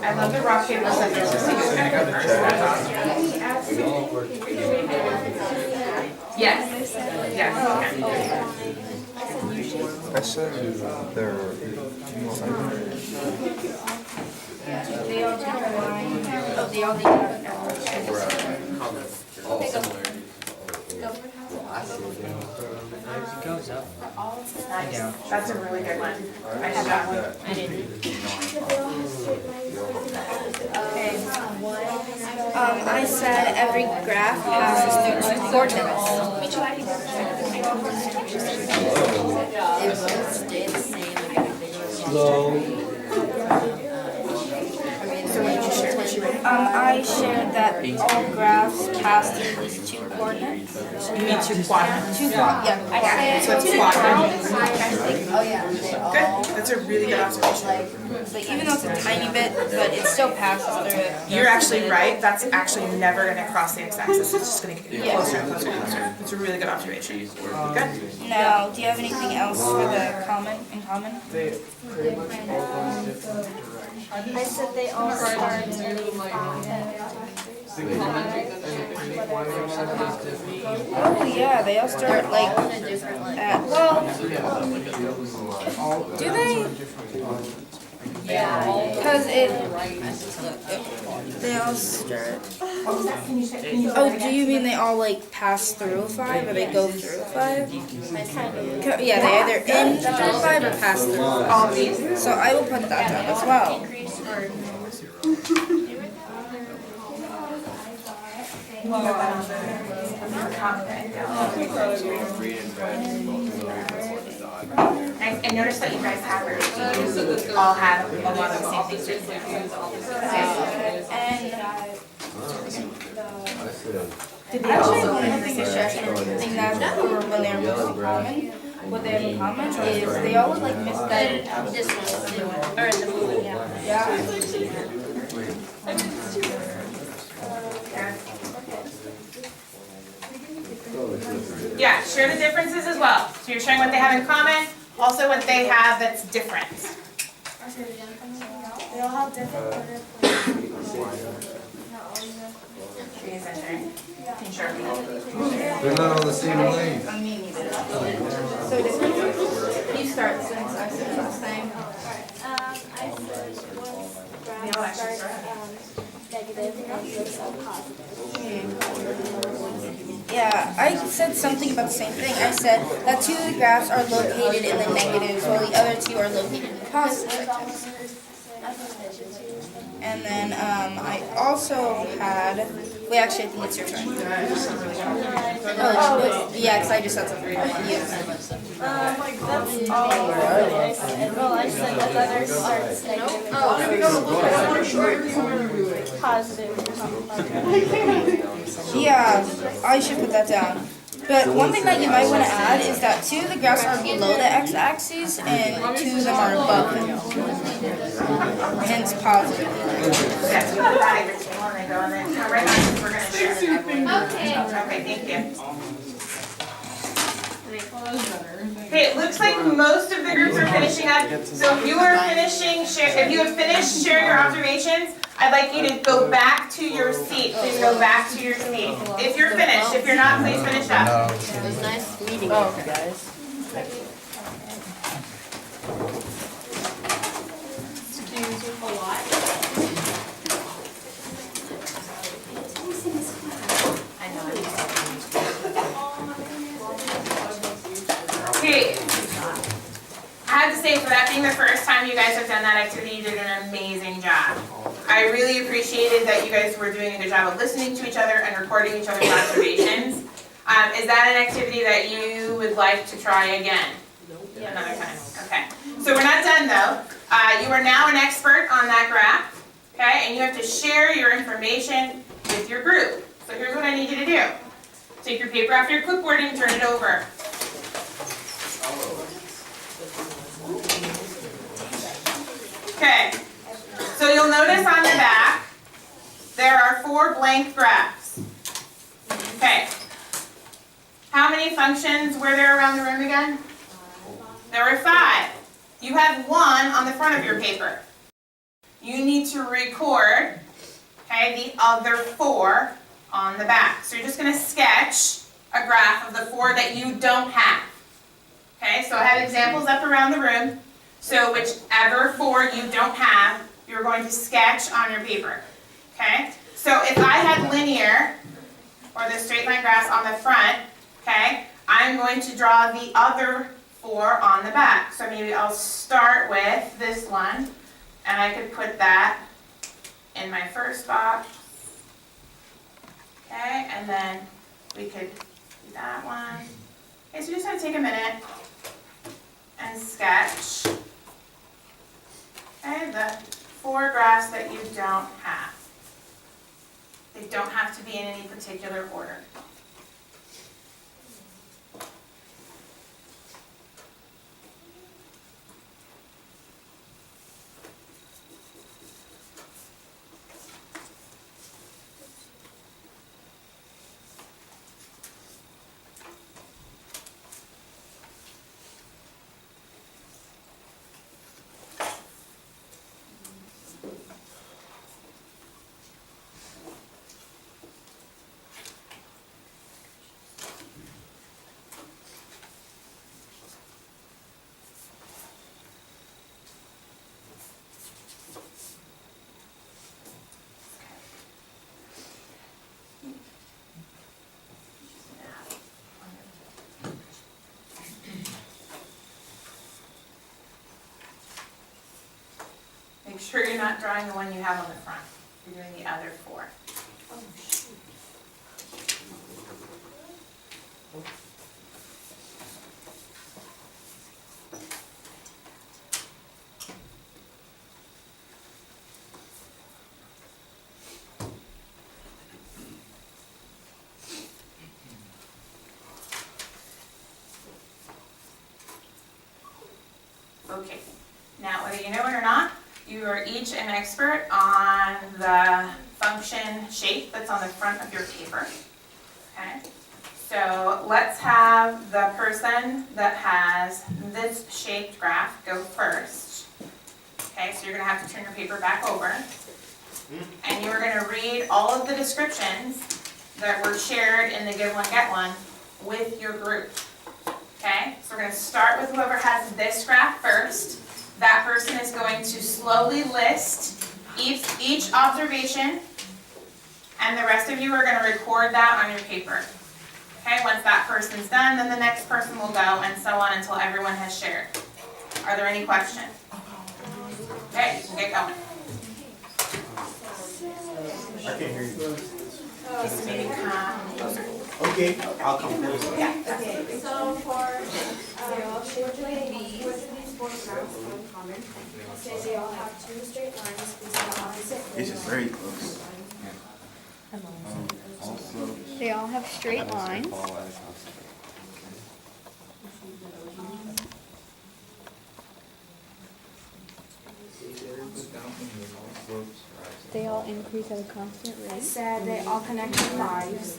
I love the rock, paper, scissors. Just think it's gonna go first. That's awesome. Yes. Yes. I said they're. They all take a line. Oh, they all need Nice. That's a really good one. I have that one. I didn't. I said every graph passes through 2 coordinates. I shared that all graphs pass through these 2 coordinates. You mean 2 quadrants? 2 quadrants. Yeah, I So it's quadrant. Oh yeah. Good. That's a really good observation. But even though it's a tiny bit, but it still passes through it. You're actually right. That's actually never going to cross the x-axis. It's just going to get closer and closer and closer. It's a really good observation. Good. Now, do you have anything else for the in common? I said they all start in Oh yeah, they all start like at, well, do they? Yeah. Because they all start. Oh, do you mean they all like pass through 5 or they go through 5? Yeah, they either end through 5 or pass through 5. So I will put that down as well. I noticed that you guys have all have a lot of the same things written down. Did they actually have one thing that for when they're most common? What they have in common is they all look like misguided. This one, or the blue one, yeah. Yeah, share the differences as well. So you're showing what they have in common, also what they have that's different. They all have different Sure. They're not on the same lane. So you start since I said last time. I said once graph starts negative and then goes up positive. Yeah, I said something about the same thing. I said that two of the graphs are located in the negatives while the other two are located in the positives. And then I also had, wait, actually I think it's your turn. Oh, yeah, because I just said something about you. That's all I said. Well, I said the letter starts negative and positive. Yeah, I should put that down. But one thing that you might want to add is that two of the graphs are below the x-axis and two of them are above it. Hence positive. Yes, we put that in your table and then go on there. Now, right now, we're gonna share the Okay, thank you. Okay, it looks like most of the groups are finishing up. So if you are finishing, if you have finished sharing your observations, I'd like you to go back to your seat. Please go back to your seat. If you're finished, if you're not, please finish up. It was nice meeting you guys. Okay. I have to say, for that being the first time you guys have done that activity, you did an amazing job. I really appreciated that you guys were doing a good job of listening to each other and recording each other's observations. Is that an activity that you would like to try again? Another time, okay. So we're not done though. You are now an expert on that graph, okay? And you have to share your information with your group. So here's what I need you to do. Take your paper off your clipboard and turn it over. Okay, so you'll notice on the back, there are 4 blank graphs. Okay, how many functions were there around the room again? There were 5. You have 1 on the front of your paper. You need to record, okay, the other 4 on the back. So you're just going to sketch a graph of the 4 that you don't have. Okay, so I have examples up around the room. So whichever 4 you don't have, you're going to sketch on your paper. Okay? So if I had linear, or the straight line graphs on the front, okay, I'm going to draw the other 4 on the back. So maybe I'll start with this one, and I could put that in my first box. Okay, and then we could do that one. Okay, so you just have to take a minute and sketch. Okay, the 4 graphs that you don't have. They don't have to be in any particular order. Make sure you're not drawing the one you have on the front. You're doing the other 4. Okay. Now, whether you know it or not, you are each an expert on the function shape that's on the front of your paper. Okay? So let's have the person that has this shaped graph go first. Okay, so you're gonna have to turn your paper back over. And you're gonna read all of the descriptions that were shared in the Give One, Get One with your group. Okay, so we're gonna start with whoever has this graph first. That person is going to slowly list each observation, and the rest of you are gonna record that on your paper. Okay, once that person's done, then the next person will go, and so on until everyone has shared. Are there any questions? Okay, we'll get going. I can't hear you. Just maybe come closer. Okay, I'll come closer. Yeah. Okay, so for, which of these four graphs are common? Say they all have two straight lines, these are opposite. This is very close. Also. They all have straight lines. They all increase at a constant rate. Said they all connect to fives.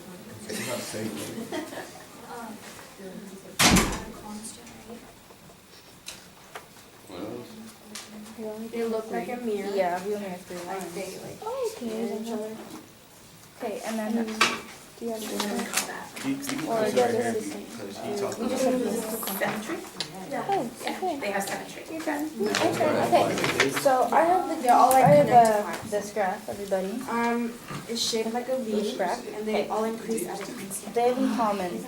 They look like a mirror. Yeah, we only have 3 Like lines. they like each other. Okay, and then Do you have different? You can Or close yeah, right this here is the same. because you talk We about just have this. Symmetry? Oh, okay. They have symmetry. You're done. okay. So I have the They're all like I connected have this graph, everybody. It's shaped like a V, This graph? and they all increase at a constant. They have in common.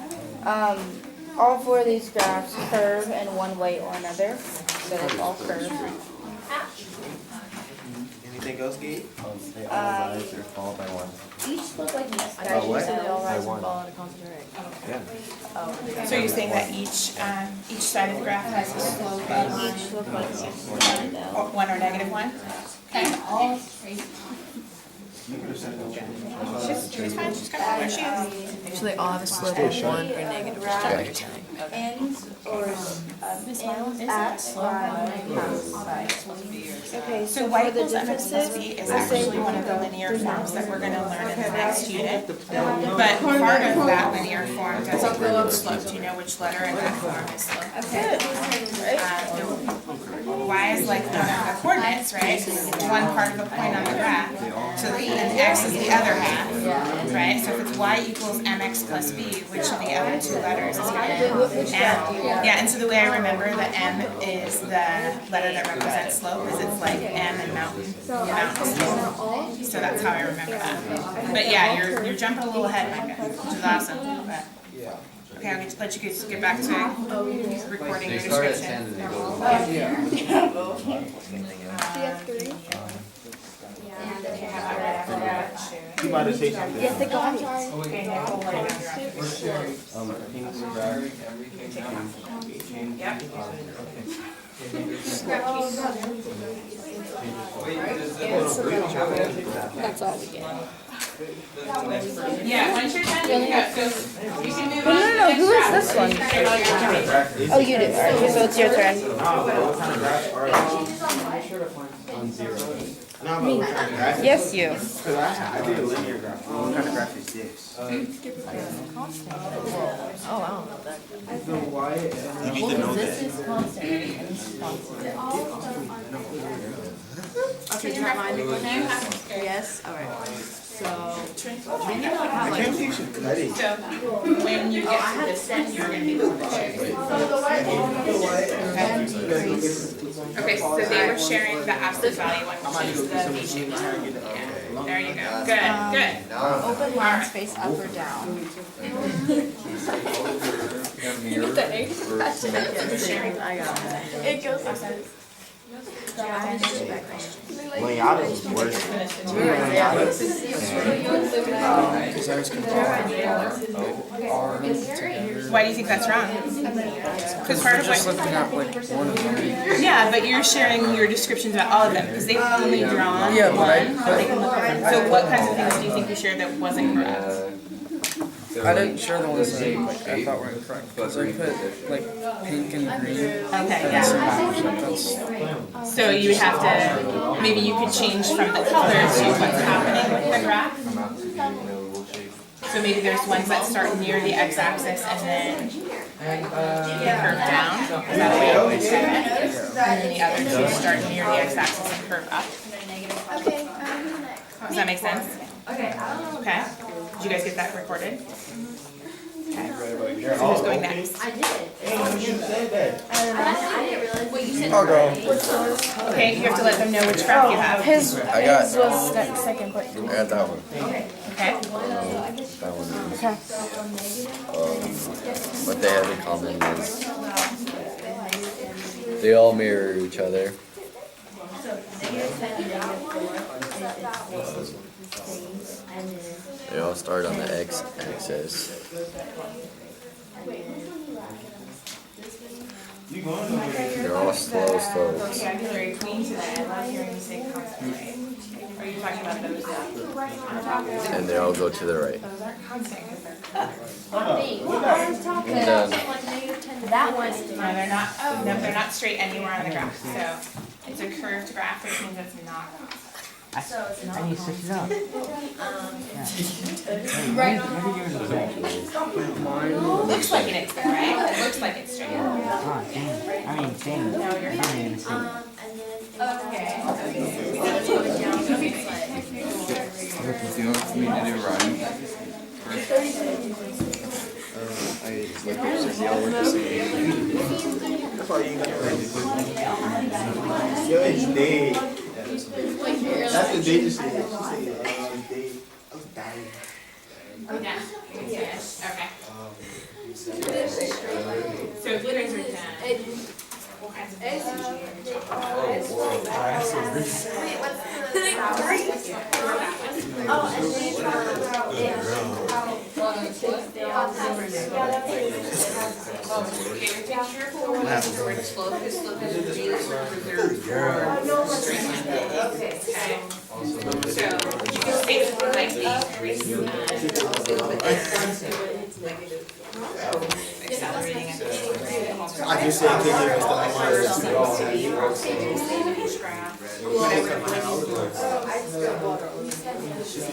All 4 of these graphs curve in one way or another. So they all curve. anything else, Gabe? They all rise or fall by one. Each look like this, By guys. what? They all rise By and one. fall at a constant rate. Yeah. So you're saying that each side of the graph has a slope of Each look like this. or 1 or negative 1? Okay. She's fine, she's got where she is. So they all have a slope of 1 or negative 1, is what you're saying. Ends or ends at y. Okay, So so y for the equals mx plus b differences, is actually one of the linear forms that we're gonna learn in the next unit. But part of that linear form does include slope. Do you know which letter in that form is slope? Y is like one of the coordinates, right? One part of a point on the graph. So then x is the other half, right? So if it's y equals mx plus b, which of the other 2 letters is gonna be m? Yeah, and so the way I remember that m is the letter that represents slope, is it's like m and mountain. Mountain. So that's how I remember that. But yeah, you're jumping a little ahead, Micah, which is awesome. But okay, I'll let you guys get back to recording They your start at description. 10 and they go. Do you have 3? And then you have that right after that. You about to say something? Yes, they go. I'm sorry. Okay, Nicole, what are you doing? Pink's graph. Yep. That's all we get. Yeah, once you're done, you can go. So you can move on. No, who is this one? Oh, you do. Alright, so it's your turn. What kind of graphs are they? On 0. No, but what kind of graph? Yes, you. Because I did a linear graph. What kind of graph is this? Oh, I don't know that. The y. You need to know This that. is constant, right? And this is constant. Okay, do you mind doing that? Yes, alright. So, we need to like have I like. can't believe you should cut it. So when you get to this one, you're gonna be able to share. Okay, so they were sharing the absolute value one, which is the V-shaped one. Yeah, there you go. Good, good. Open lines face up or down. I got it. It goes like this. Layada is worse. Why do you think that's wrong? Because part of what. Yeah, but you're sharing your descriptions about all of them, because they've only drawn one. They can look at it. So what kinds of things do you think you shared that wasn't correct? I didn't share the ones that I thought were incorrect, because I put like pink and green. Okay, yeah. So you would have to, maybe you could change from the color to what's happening with the graph. So maybe there's ones that start near the x-axis and then curve down. Is that a way to describe it? And then the other two start near the x-axis and curve up. Okay, Does that make sense? Okay. Did you guys get that recorded? Okay. So who's going next? I did. You said that. I didn't realize what you said. I'll go. Okay, you have to let them know which graph you have. His I got- his was second place. I got that one. Okay. That one is. What they have in common is they all mirror each other. They all start on the x-axis. They're all slow slopes. Vocabulary queen today. I love hearing you say constantly. Are you talking about those? And they all go to the right. Those aren't constant because they're And then That one. no, they're not. No, they're not straight anywhere on the graph. So it's a curved graph, which means it's not constant. I need to switch it up. Looks like it is, though, right? It looks like it's straight. Oh, dang. I mean, dang. No, you're fine. Okay. Do you want me to do Ryan first? I looked up since y'all were the same. That's why you got Yo, it's dead. That's the day to say it. She said, it's dead. I was dying. Yeah. Okay. So if you guys are done. Okay, we take careful when we use the word slope, because slope is really reserved for straight line. Okay. So you can say something like accelerating and I just said, can you give us the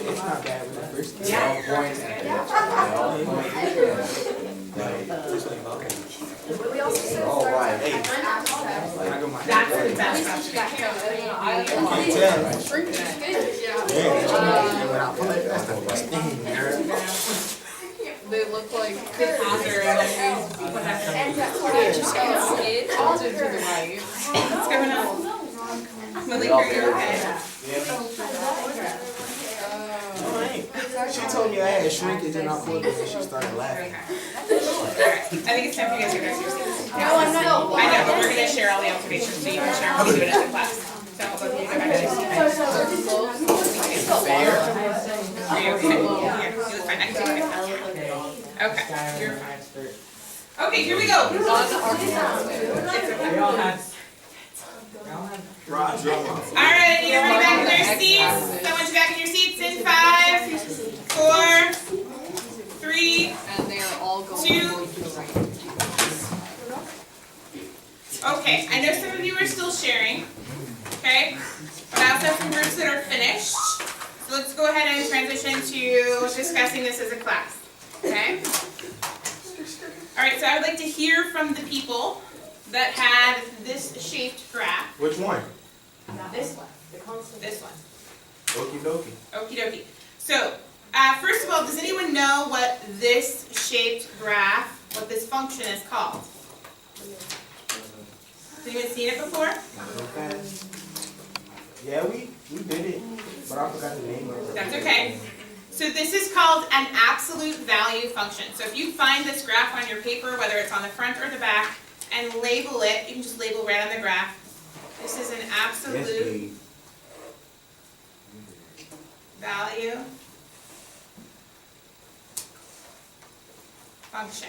It's not bad when I first came. All right. Hey. that's the best option. When I pull it, that's the best thing, girl. They look like the father and what's going on? Malik, are you okay? She told me I had shrinkage and I pulled it and she started laughing. I think it's time for you guys to go to your seats. No, I'm not. I know, but we're gonna share all the observations so you can share what we do it as a class. So I'll both of you go back to your seats. Fair. Are you okay? Here, you look fine. I can take it. Okay, you're fine. Okay, here we go. Roger. Alright, I need everybody back in their seats. Someone's back in your seats in 5, 4, 3, 2. Okay, I know some of you are still sharing, okay? But I also have some groups that are finished. So let's go ahead and transition to discussing this as a class, okay? Alright, so I would like to hear from the people that had this shaped graph. Which one? This one. This one. Okie dokie. Okie dokie. So, first of all, does anyone know what this shaped graph, what this function is called? Has anyone seen it before? Yeah, we did it, but I forgot the name of it. That's okay. So this is called an absolute value function. So if you find this graph on your paper, whether it's on the front or the back, and label it, you can just label right on the graph. This is an absolute value function.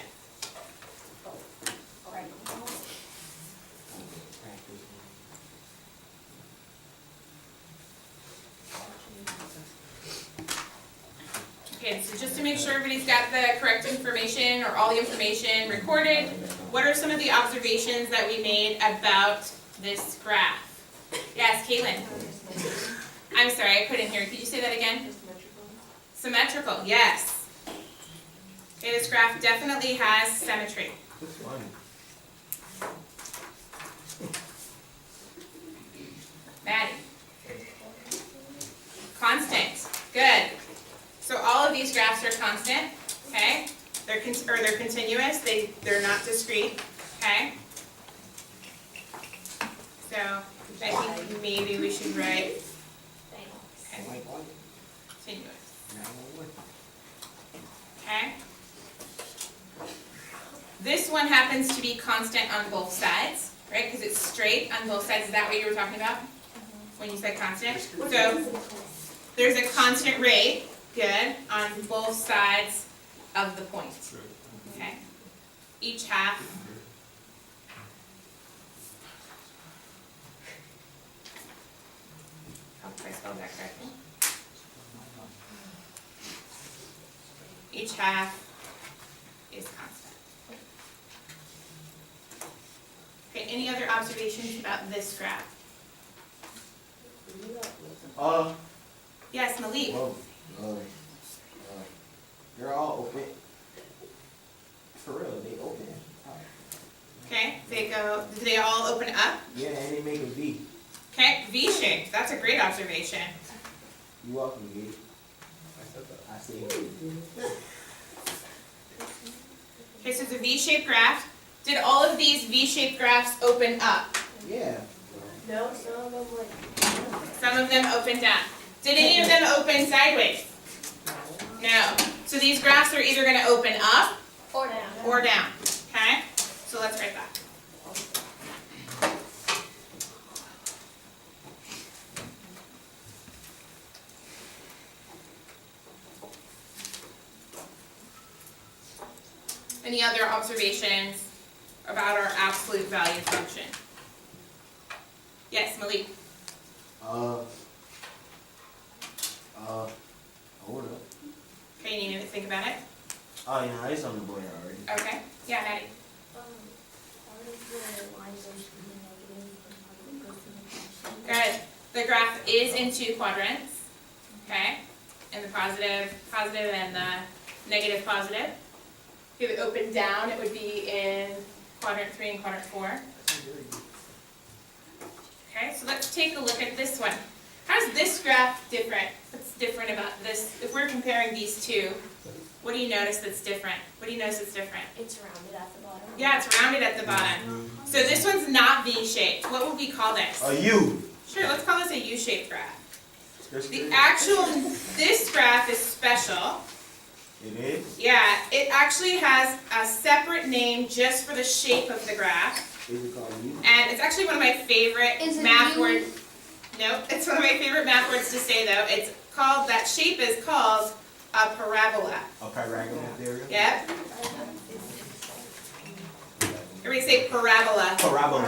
Okay, so just to make sure everybody's got the correct information or all the information recorded, what are some of the observations that we made about this graph? Yes, Caitlin. I'm sorry, I couldn't hear. Could you say that again? Symmetrical, yes. Okay, this graph definitely has symmetry. Maddie. Constant, good. So all of these graphs are constant, okay? They're continuous, they're not discrete, okay? So I think maybe we should write continuous. Okay? This one happens to be constant on both sides, right? Because it's straight on both sides. Is that what you were talking about when you said constant? So there's a constant rate, good, on both sides of the point. Okay? Each half. Hope I spelled that correctly. Each half is constant. Okay, any other observations about this graph? Yes, Malik. They're all open. For real, they open. Okay, do they all open up? Yeah, and they make a V. Okay, V shape. That's a great observation. You welcome, V. I see. Okay, so it's a V-shaped graph. Did all of these V-shaped graphs open up? Yeah. No, some of them like. Some of them open down. Did any of them open sideways? No. So these graphs are either going to open up Or down. or down. Okay? So let's write that. Any other observations about our absolute value function? Yes, Malik. Hold up. Okay, you need to think about it. Oh, yeah, it's on the board already. Okay. Yeah, Maddie. Part of the line goes to the negative and part of it goes to the positive. Good. The graph is in two quadrants. Okay? And the positive, and the negative, positive. If it opened down, it would be in quadrant 3 and quadrant 4. Okay, so let's take a look at this one. How's this graph different? What's different about this? If we're comparing these two, what do you notice that's different? What do you notice that's different? It's rounded at the bottom. Yeah, it's rounded at the bottom. So this one's not V-shaped. What would we call this? A U. Sure, let's call this a U-shaped graph. This graph is special. It is? Yeah, it actually has a separate name just for the shape of the graph. Is it called U? And it's actually one of my favorite Is it math U? words. Nope, it's one of my favorite math words to say though. It's called, that shape is called a parabola. A parabola theory? Yep. Everybody say parabola. Parabola.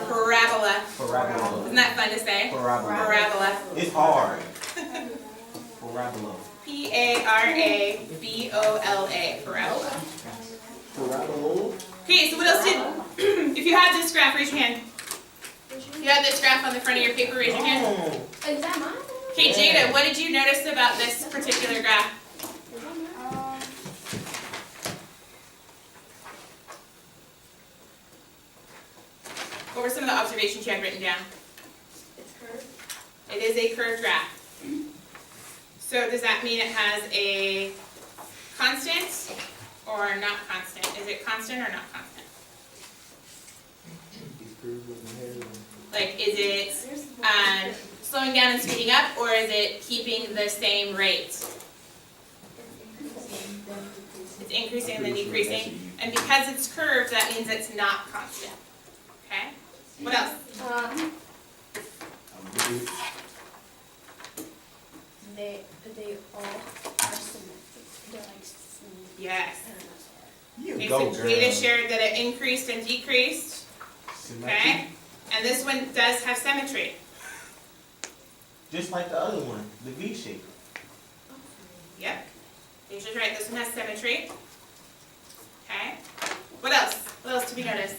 Parabola. Parabola. Isn't that fun to say? Parabola. Parabola. It's hard. Parabola. P-A-R-A-B-O-L-A. Parabola. Parabola. Okay, so what else did, if you had this graph, raise your hand. You had this graph on the front of your paper, raise your hand. Oh. Is that mine? Okay, Jada, what did you notice about this particular graph? Is that mine? What were some of the observations you had written down? It's curved. It is a curved graph. So does that mean it has a constant or not constant? Is it constant or not constant? Like, is it slowing down and speeding up, or is it keeping the same rate? It's increasing and then decreasing. And because it's curved, that means it's not constant. Okay? What else? They all are symmetric. They're like smooth. Yes. You Okay, go, so girl. Jada shared that it increased and decreased. Okay? And this one does have symmetry. Just like the other one, the V shape. Yep. Asia's right, this one has symmetry. Okay, what else? What else to be noticed?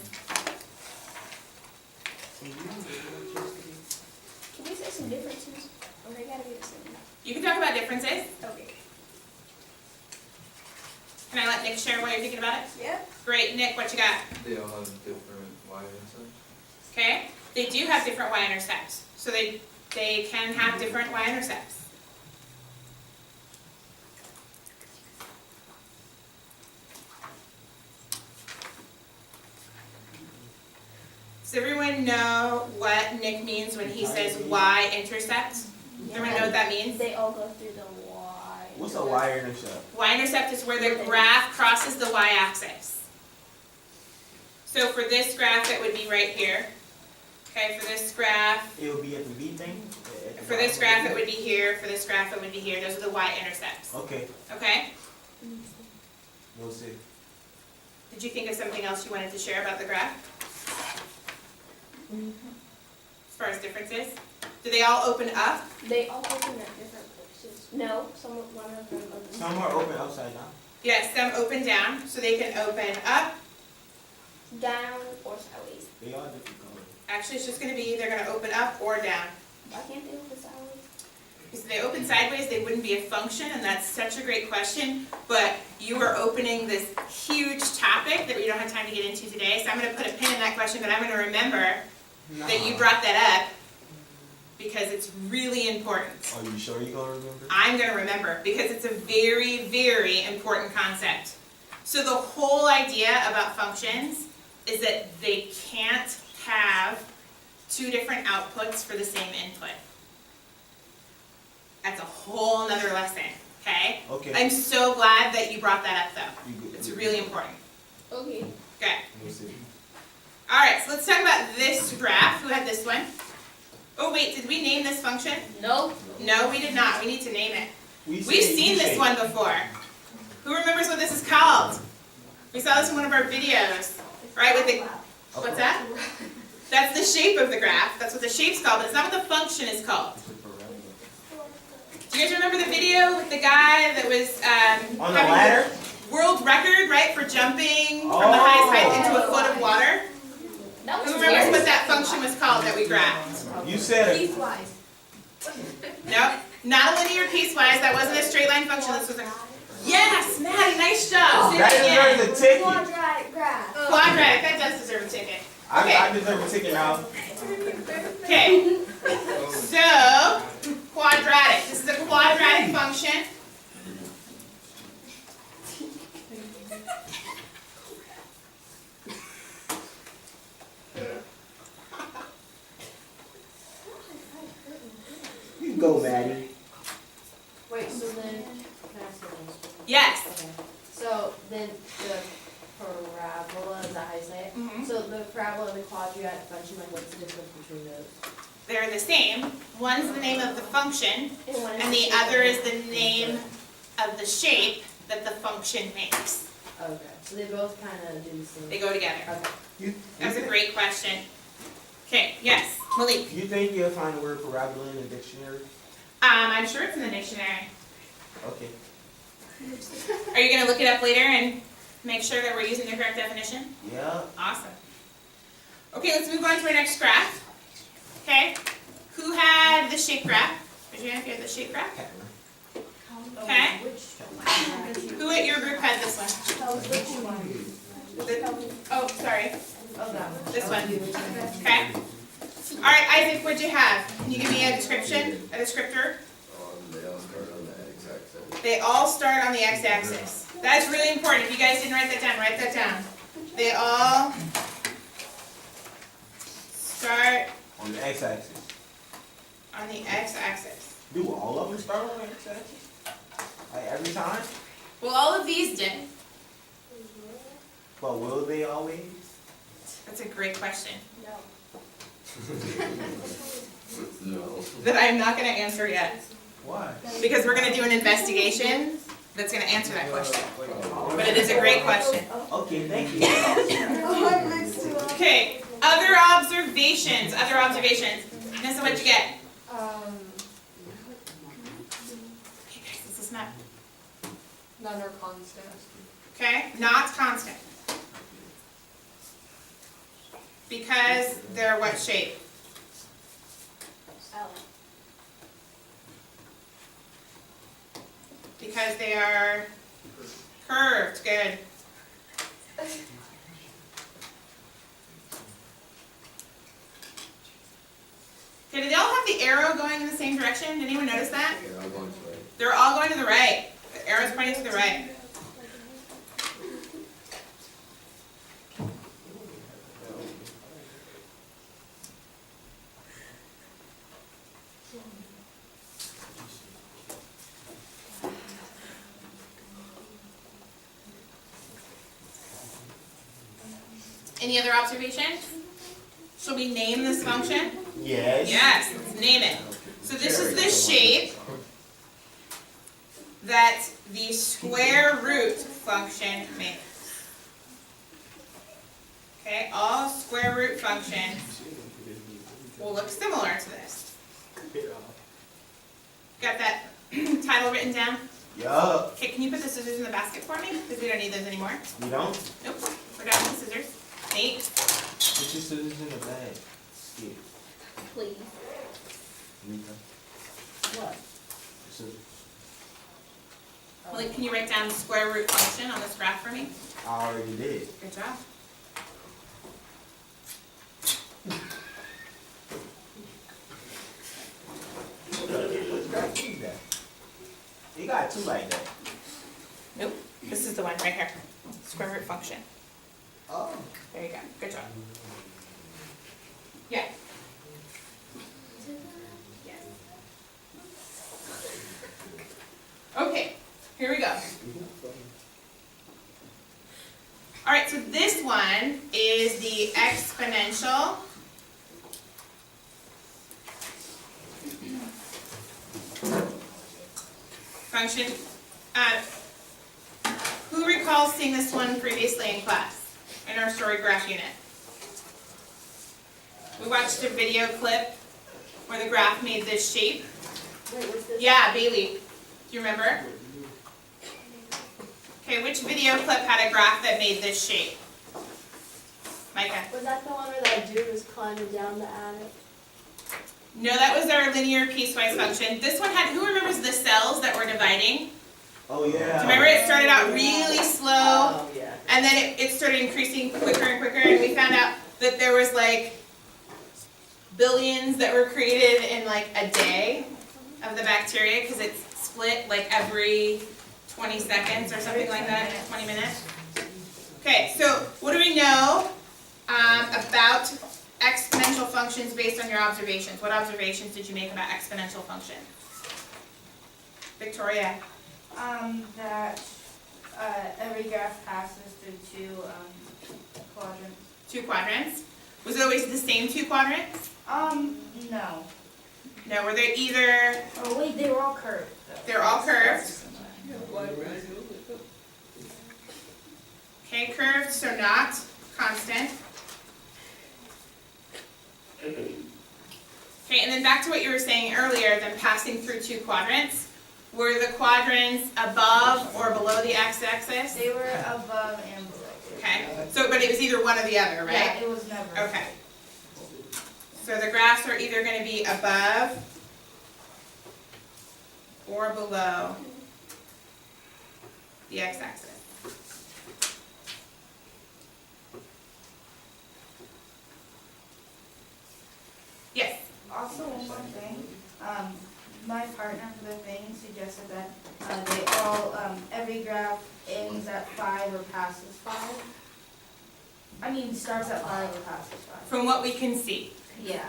Can we say some differences? Or they gotta be the same? You can talk about differences. Okay. Can I let Nick share while you're thinking about it? Yeah. Great, Nick, what you got? They all have different y-intercepts. Okay, they do have different y-intercepts, so they can have different y-intercepts. Does everyone know what Nick means when he says y-intercept? Everyone know what that means? They all go through the Y. What's a y-intercept? Y-intercept is where the graph crosses the y-axis. So for this graph, it would be right here. Okay, for this graph, It would be at the B thing? for this graph, it would be here. For this graph, it would be here. Those are the y-intercepts. Okay, Okay? we'll see. Did you think of something else you wanted to share about the graph? As far as differences? Do they all open up? They all open at different places. No, one of them opens. Some are open upside down. Yes, some open down, so they can open up. Down or sideways. They are different colors. Actually, it's just gonna be, they're gonna open up or down. Why can't they open sideways? If they open sideways, they wouldn't be a function, and that's such a great question, but you are opening this huge topic that we don't have time to get into today, so I'm gonna put a pin in that question, but I'm gonna remember that you brought that up, because it's really important. Are you sure you're gonna remember? I'm gonna remember, because it's a very, very important concept. So the whole idea about functions is that they can't have two different outputs for the same input. That's a whole nother lesson, okay? Okay. I'm so glad that you brought that up though. You good. It's really important. Okay. Okay. We'll see. Alright, so let's talk about this graph. Who had this one? Oh wait, did we name this function? No. No, we did not. We need to name it. We We've said seen this U-shape. one before. Who remembers what this is called? We saw this in one of our videos, right? With the, what's that? That's the shape of the graph. That's what the shape's called, but it's not what the function is called. Do you guys remember the video with the guy that was On the having ladder? the world record, right, for jumping from the highest height into a foot of water? That Who remembers what that function was called that we graphed? You said it. Piecewise. No, not a linear piecewise. That wasn't a straight line function. This was a yes, Maddie, nice job. Say That it again. deserves a ticket. Quadratic graph. Quadratic. That does deserve a ticket. I deserve a ticket now. Okay. So quadratic. This is a quadratic function. You can go, Maddie. Wait, so then, can I ask you this? Yes. Okay. So then the parabola, is that how you say it? Mhm. So the parabola and the quadratic function, like what's the difference between those? They're the same. One's the name of the function, And one is and the shape. other is the name of the shape that the function makes. Okay, so they both kind of do the same. They go together. Okay. That's a great question. Okay, yes, Malik. You think you'll find the word parabola in the dictionary? I'm sure it's in the dictionary. Okay. Are you gonna look it up later and make sure that we're using the correct definition? Yeah. Awesome. Okay, let's move on to our next graph. Okay, who had the shape graph? Raise your hand if you had the shape graph. Okay. Who at your group had this one? Oh, sorry. Oh, that one. This one. Okay. All right, Isaac, what'd you have? Can you give me a description, a descriptor? They all start on the x-axis. They all start on the x-axis. That's really important. If you guys didn't write that down, write that down. They all start On the x-axis. on the x-axis. Do all of them start on the x-axis? Like every time? Well, all of these did. But will they always? That's a great question No. No. that I'm not going to answer yet Why? because we're going to do an investigation that's going to answer that question. But it is a great question. Okay, thank you. Okay, other observations. Other observations. Nessa, what'd you get? Okay, guys, this is not. None are constant. Okay, not constant. Because they're what shape? L. Because they are curved, good. Okay, do they all have the arrow going in the same direction? Did anyone notice that? They're all going to the right. They're all going to the right. The arrow's pointing to the right. Any other observations? Shall we name this function? Yes. Yes, let's name it. So this is the shape that the square root function makes. Okay, all square root functions will look similar to this. Got that title written down? Yup. Okay, can you put the scissors in the basket for me? Because we don't need those anymore. You don't? Nope, we're done with the scissors. Nate? Put your scissors in the bag. Yeah. Please. What? Scissors. Malik, can you write down the square root function on this graph for me? I already did. Good job. You got two like that. Nope, this is the one right here. Square root function. Oh. There you go. Good job. Yeah. Yes. Okay, here we go. All right, so this one is the exponential function. Who recalls seeing this one previously in class, in our story graph unit? We watched a video clip where the graph made this shape. Wait, what's this? Yeah, Bailey, do you remember? Okay, which video clip had a graph that made this shape? Micah? Was that the one where that dude was climbing down the attic? No, that was our linear piecewise function. This one had, who remembers the cells that were dividing? Oh, yeah. Do you remember it started out really slow, Oh, yeah. and then it started increasing quicker and quicker, and we found out that there was like billions that were created in like a day of the bacteria, because it's split like every 20 seconds or something like that, 20 minutes. Okay, so what do we know about exponential functions based on your observations? What observations did you make about exponential functions? Victoria? That every graph passes through two quadrants. Two quadrants. Was it always the same two quadrants? No. No, were they either, Oh wait, they were all curved. Though. they're all curved. Okay, curved, so not constant. Okay, and then back to what you were saying earlier, them passing through two quadrants. Were the quadrants above or below the x-axis? They were above and below. Okay, so, but it was either one or the other, right? Yeah, it was never. Okay. So the graphs are either going to be above or below the x-axis. Yes? Also, one more thing. My partner for the thing suggested that they all, every graph ends at 5 or passes 5. I mean, starts at 5 or passes 5. From what we can see. Yeah.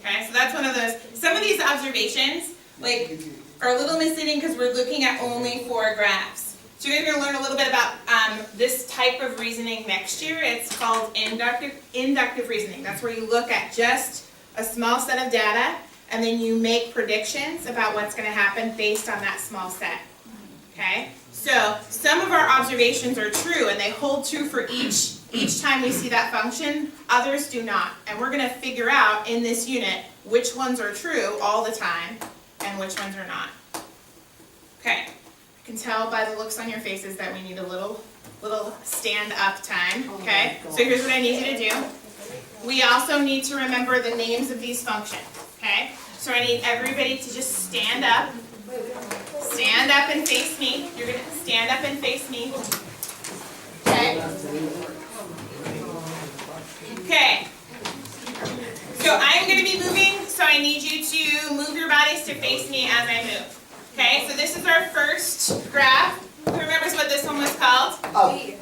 Okay, so that's one of those, some of these observations, like, are a little misleading because we're looking at only 4 graphs. So you're going to learn a little bit about this type of reasoning next year. It's called inductive reasoning. That's where you look at just a small set of data, and then you make predictions about what's going to happen based on that small set. Okay? So some of our observations are true, and they hold true for each time we see that function. Others do not. And we're going to figure out in this unit which ones are true all the time and which ones are not. Okay. I can tell by the looks on your faces that we need a little stand up time, okay? So here's what I need you to do. We also need to remember the names of these functions, okay? So I need everybody to just stand up. Stand up and face me. You're gonna stand up and face me. Okay? Okay. So I'm gonna be moving, so I need you to move your bodies to face me as I move. Okay, so this is our first graph. Who remembers what this one was called?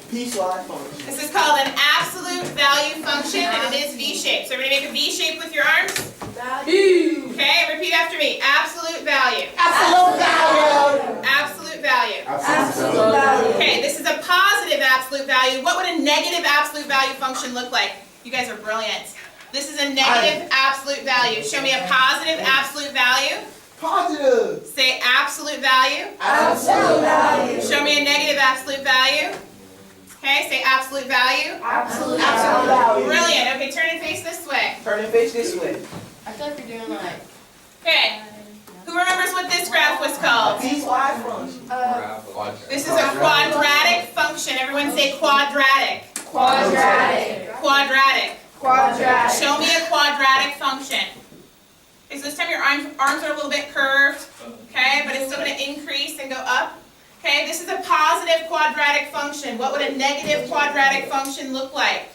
Piecewise function. This is called an absolute value function, and it is V-shaped. So everybody make a V shape with your arms. Value. Okay, repeat after me. Absolute value. Absolute value. Absolute value. Absolute value. Okay, this is a positive absolute value. What would a negative absolute value function look like? You guys are brilliant. This is a negative absolute value. Show me a positive absolute value. Positive. Say absolute value. Absolute value. Show me a negative absolute value. Okay, say absolute value. Absolute value. Brilliant. Okay, turn and face this way. Turn and face this way. I feel like you're doing like. Okay. Who remembers what this graph was called? Piecewise function. Quadratic. This is a quadratic function. Everyone say quadratic. Quadratic. Quadratic. Quadratic. Show me a quadratic function. Okay, so this time your arms are a little bit curved, okay, but it's still going to increase and go up. Okay, this is a positive quadratic function. What would a negative quadratic function look like?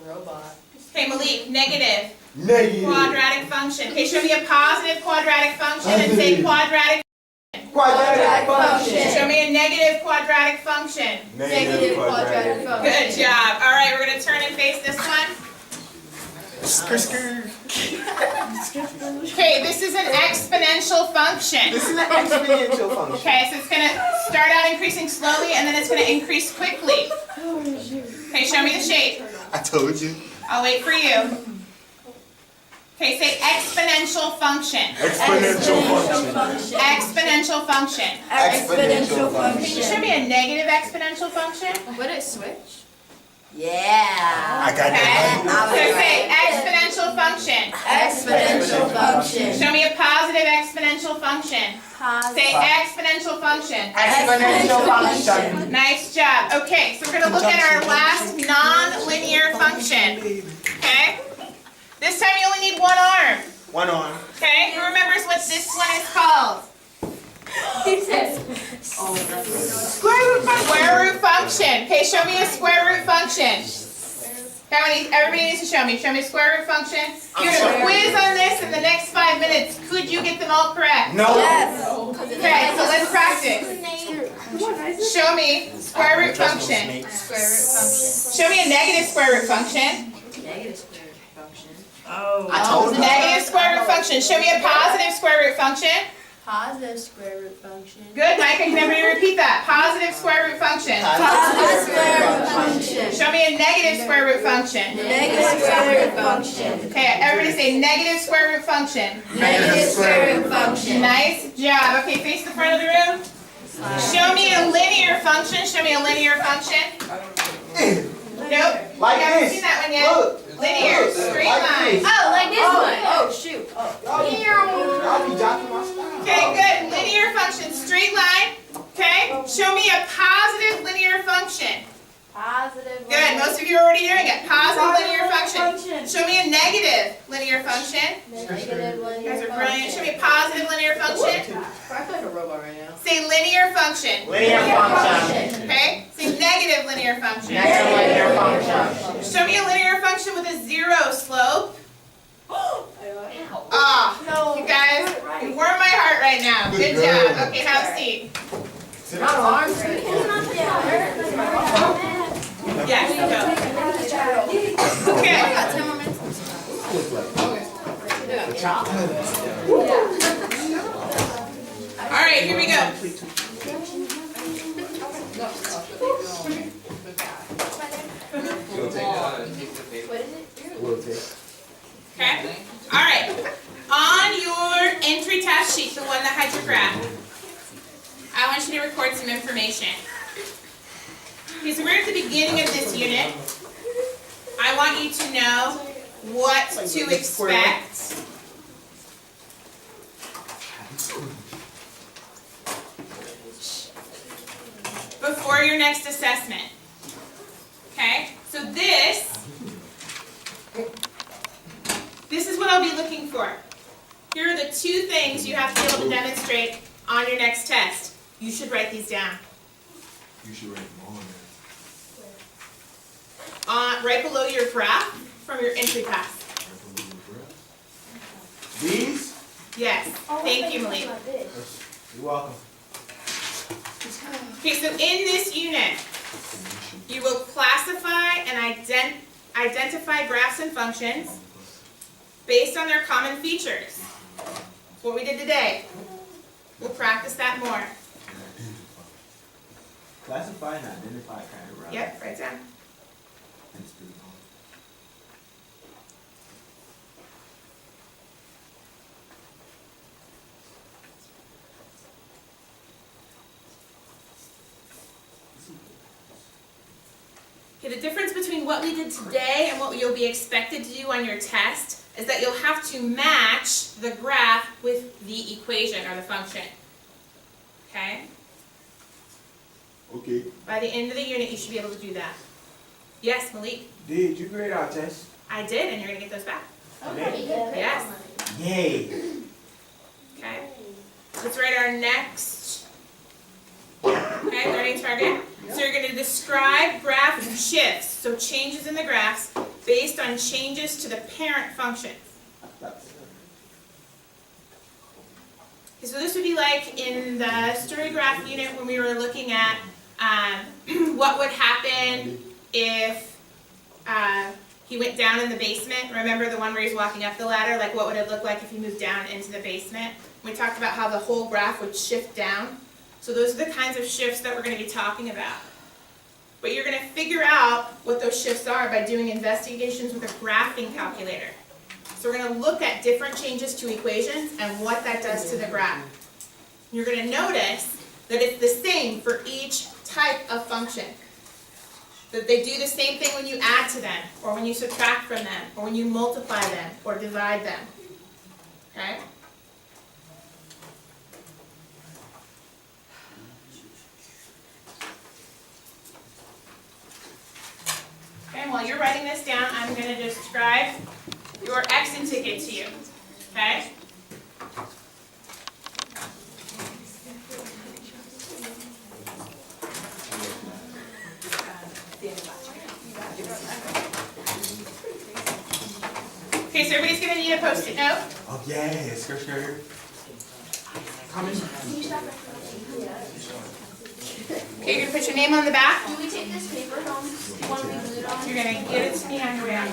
A robot. Okay, Malik, negative Negative. quadratic function. Okay, show me a positive quadratic function and say quadratic. Quadratic function. Show me a negative quadratic function. Negative quadratic function. Good job. All right, we're going to turn and face this one. Okay, this is an exponential function. This is an exponential function. Okay, so it's going to start out increasing slowly and then it's going to increase quickly. Okay, show me the shape. I told you. I'll wait for you. Okay, say exponential function. Exponential function. Exponential function. Exponential Can you function. show me a negative exponential function? Would it switch? Yeah. I got Okay, that. so say exponential function. Exponential function. Show me a positive exponential function. Say exponential function. Exponential function. Nice job. Okay, so we're going to look at our last non-linear function. Okay? This time you only need one arm. One arm. Okay? Who remembers what this one is called? Square root function. Okay, show me a square root function. Everybody needs to show me. Show me a square root function. You're going to quiz on this in the next 5 minutes. Could you get them all correct? No. Yes. Okay, so let's practice. Show me square root function. Square root function. Show me a negative square root function. Negative square root function. I told you. Negative square root function. Show me a positive square root function. Positive square root function. Good, Mike. I can everybody repeat that. Positive square root function. Positive square root function. Show me a negative square root function. Negative square root function. Okay, everybody say negative square root function. Negative square root function. Nice job. Okay, face the front of the room. Show me a linear function. Show me a linear function. Nope. Like I haven't this. seen that one yet. Look. Linear, Look. straight Like line. this. Oh, like this one. Oh, shoot. Y'all be jocking my style. Okay, good. Linear function, straight line. Okay, show me a positive linear function. Positive. Good, most of you are already doing it. Positive linear function. Show me a negative linear function. Negative You linear guys are function. brilliant. Show me a positive linear function. I feel like a robot right now. Say linear function. Linear function. Okay, say negative linear function. Negative linear function. Show me a linear function with a zero slope. Ah, you guys, you warm my heart right now. Good job. Okay, have a seat. Not arms. Yes, go. Okay. All right, here we go. Okay. All right. On your entry task sheet, the one that had your graph, I want you to record some information. Okay, so we're at the beginning of this unit. I want you to know what to expect. before your next assessment. Okay, so this is what I'll be looking for. Here are the 2 things you have to be able to demonstrate on your next test. You should write these down. You should write them all in Right below your graph from your entry pass. there. These? Yes, thank you, Malik. You're welcome. Okay, so in this unit, you will classify and identify graphs and functions based on their common features. That's what we did today. We'll practice that more. Classify and identify kind of right. Yep, write down. Okay, the difference between what we did today and what you'll be expected to do on your test is that you'll have to match the graph with the equation or the function. Okay? Okay. By the end of the unit, you should be able to do that. Yes, Malik? Did you grade our test? I did, and you're going to get those back. Today? Yes. Yay. Okay. Let's write our next learning target. So you're going to describe graph shifts, so changes in the graphs based on changes to the parent function. Okay, so this would be like in the story graph unit when we were looking at what would happen if he went down in the basement. Remember the one where he's walking up the ladder? Like what would it look like if he moved down into the basement? We talked about how the whole graph would shift down. So those are the kinds of shifts that we're going to be talking about. But you're going to figure out what those shifts are by doing investigations with a graphing calculator. So we're going to look at different changes to equations and what that does to the graph. You're going to notice that it's the same for each type of function. That they do the same thing when you add to them, or when you subtract from them, or when you multiply them, or divide them. Okay? Okay, and while you're writing this down, I'm going to describe your exit ticket to you. Okay? Okay, so everybody's going to need a Post-it note. Oh yeah, skirt. Okay, you're going to put your name on the back. Do we take this paper home? Do you want to be glued on? You're going to give it to me on your way out.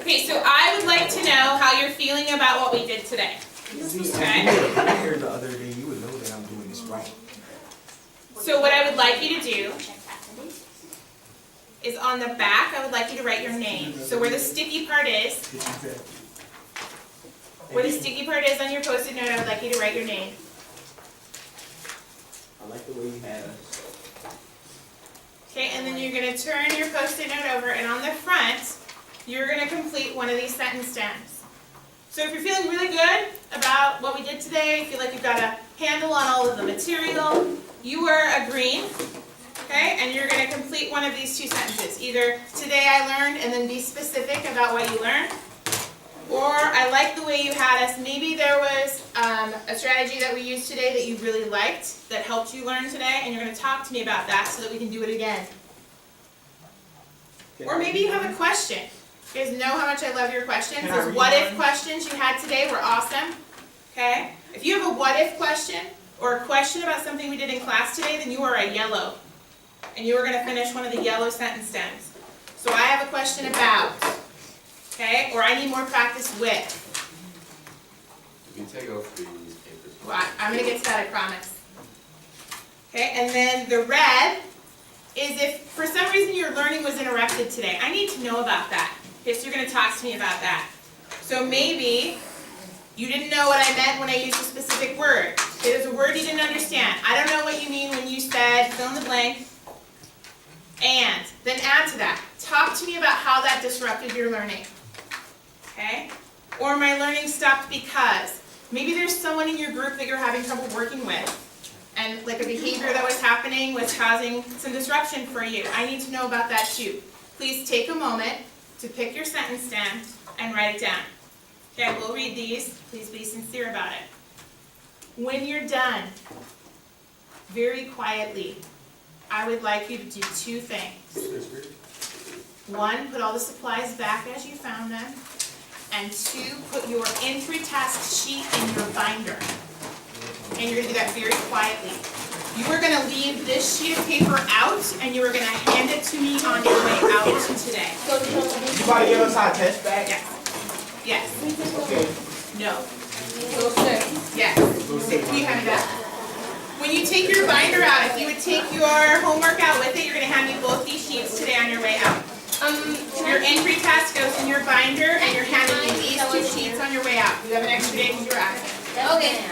Okay, so I would like to know how you're feeling about what we did today. Okay? Here the other day, you would know that I'm doing this right. So what I would like you to do is on the back, I would like you to write your name. So where the sticky part is, on your Post-it note, I would like you to write your name. I like the way you had us. Okay, and then you're going to turn your Post-it note over, and on the front, you're going to complete one of these sentence stems. So if you're feeling really good about what we did today, you feel like you've got a handle on all of the material, you are a green, okay, and you're going to complete one of these 2 sentences. Either today I learned, and then be specific about what you learned, or I like the way you had us. Maybe there was a strategy that we used today that you really liked that helped you learn today, and you're going to talk to me about that so that we can do it again. Or maybe you have a question. You guys know how much I love your questions. Those what-if questions you had today were awesome. Okay? If you have a what-if question or a question about something we did in class today, then you are a yellow. And you are going to finish one of the yellow sentence stems. So I have a question about, okay? Or I need more practice with. You can take off these papers. Well, I'm going to get to that, I promise. Okay, and then the red is if for some reason your learning was interrupted today, I need to know about that. Okay, so you're gonna talk to me about that. So maybe you didn't know what I meant when I used a specific word. Okay, there's a word you didn't understand. I don't know what you mean when you said fill in the blank. And then add to that. Talk to me about how that disrupted your learning. Okay? Or my learning stopped because maybe there's someone in your group that you're having trouble working with. And like a behavior that was happening was causing some disruption for you. I need to know about that too. Please take a moment to pick your sentence stem and write it down. Okay, I will read these. Please be sincere about it. When you're done, very quietly, I would like you to do two things. One, put all the supplies back as you found them. And two, put your entry task sheet in your binder. And you're going to do that very quietly. You are going to leave this sheet of paper out, and you are going to hand it to me on your way out today. You about to give us our test back? Yes. Yes. Okay. No. Yes. Do you have that? When you take your binder out, if you would take your homework out with it, you're going to hand me both these sheets today on your way out. Your entry task goes in your binder, and you're handing me these two sheets on your way out. You have an extra day because you were absent. Okay.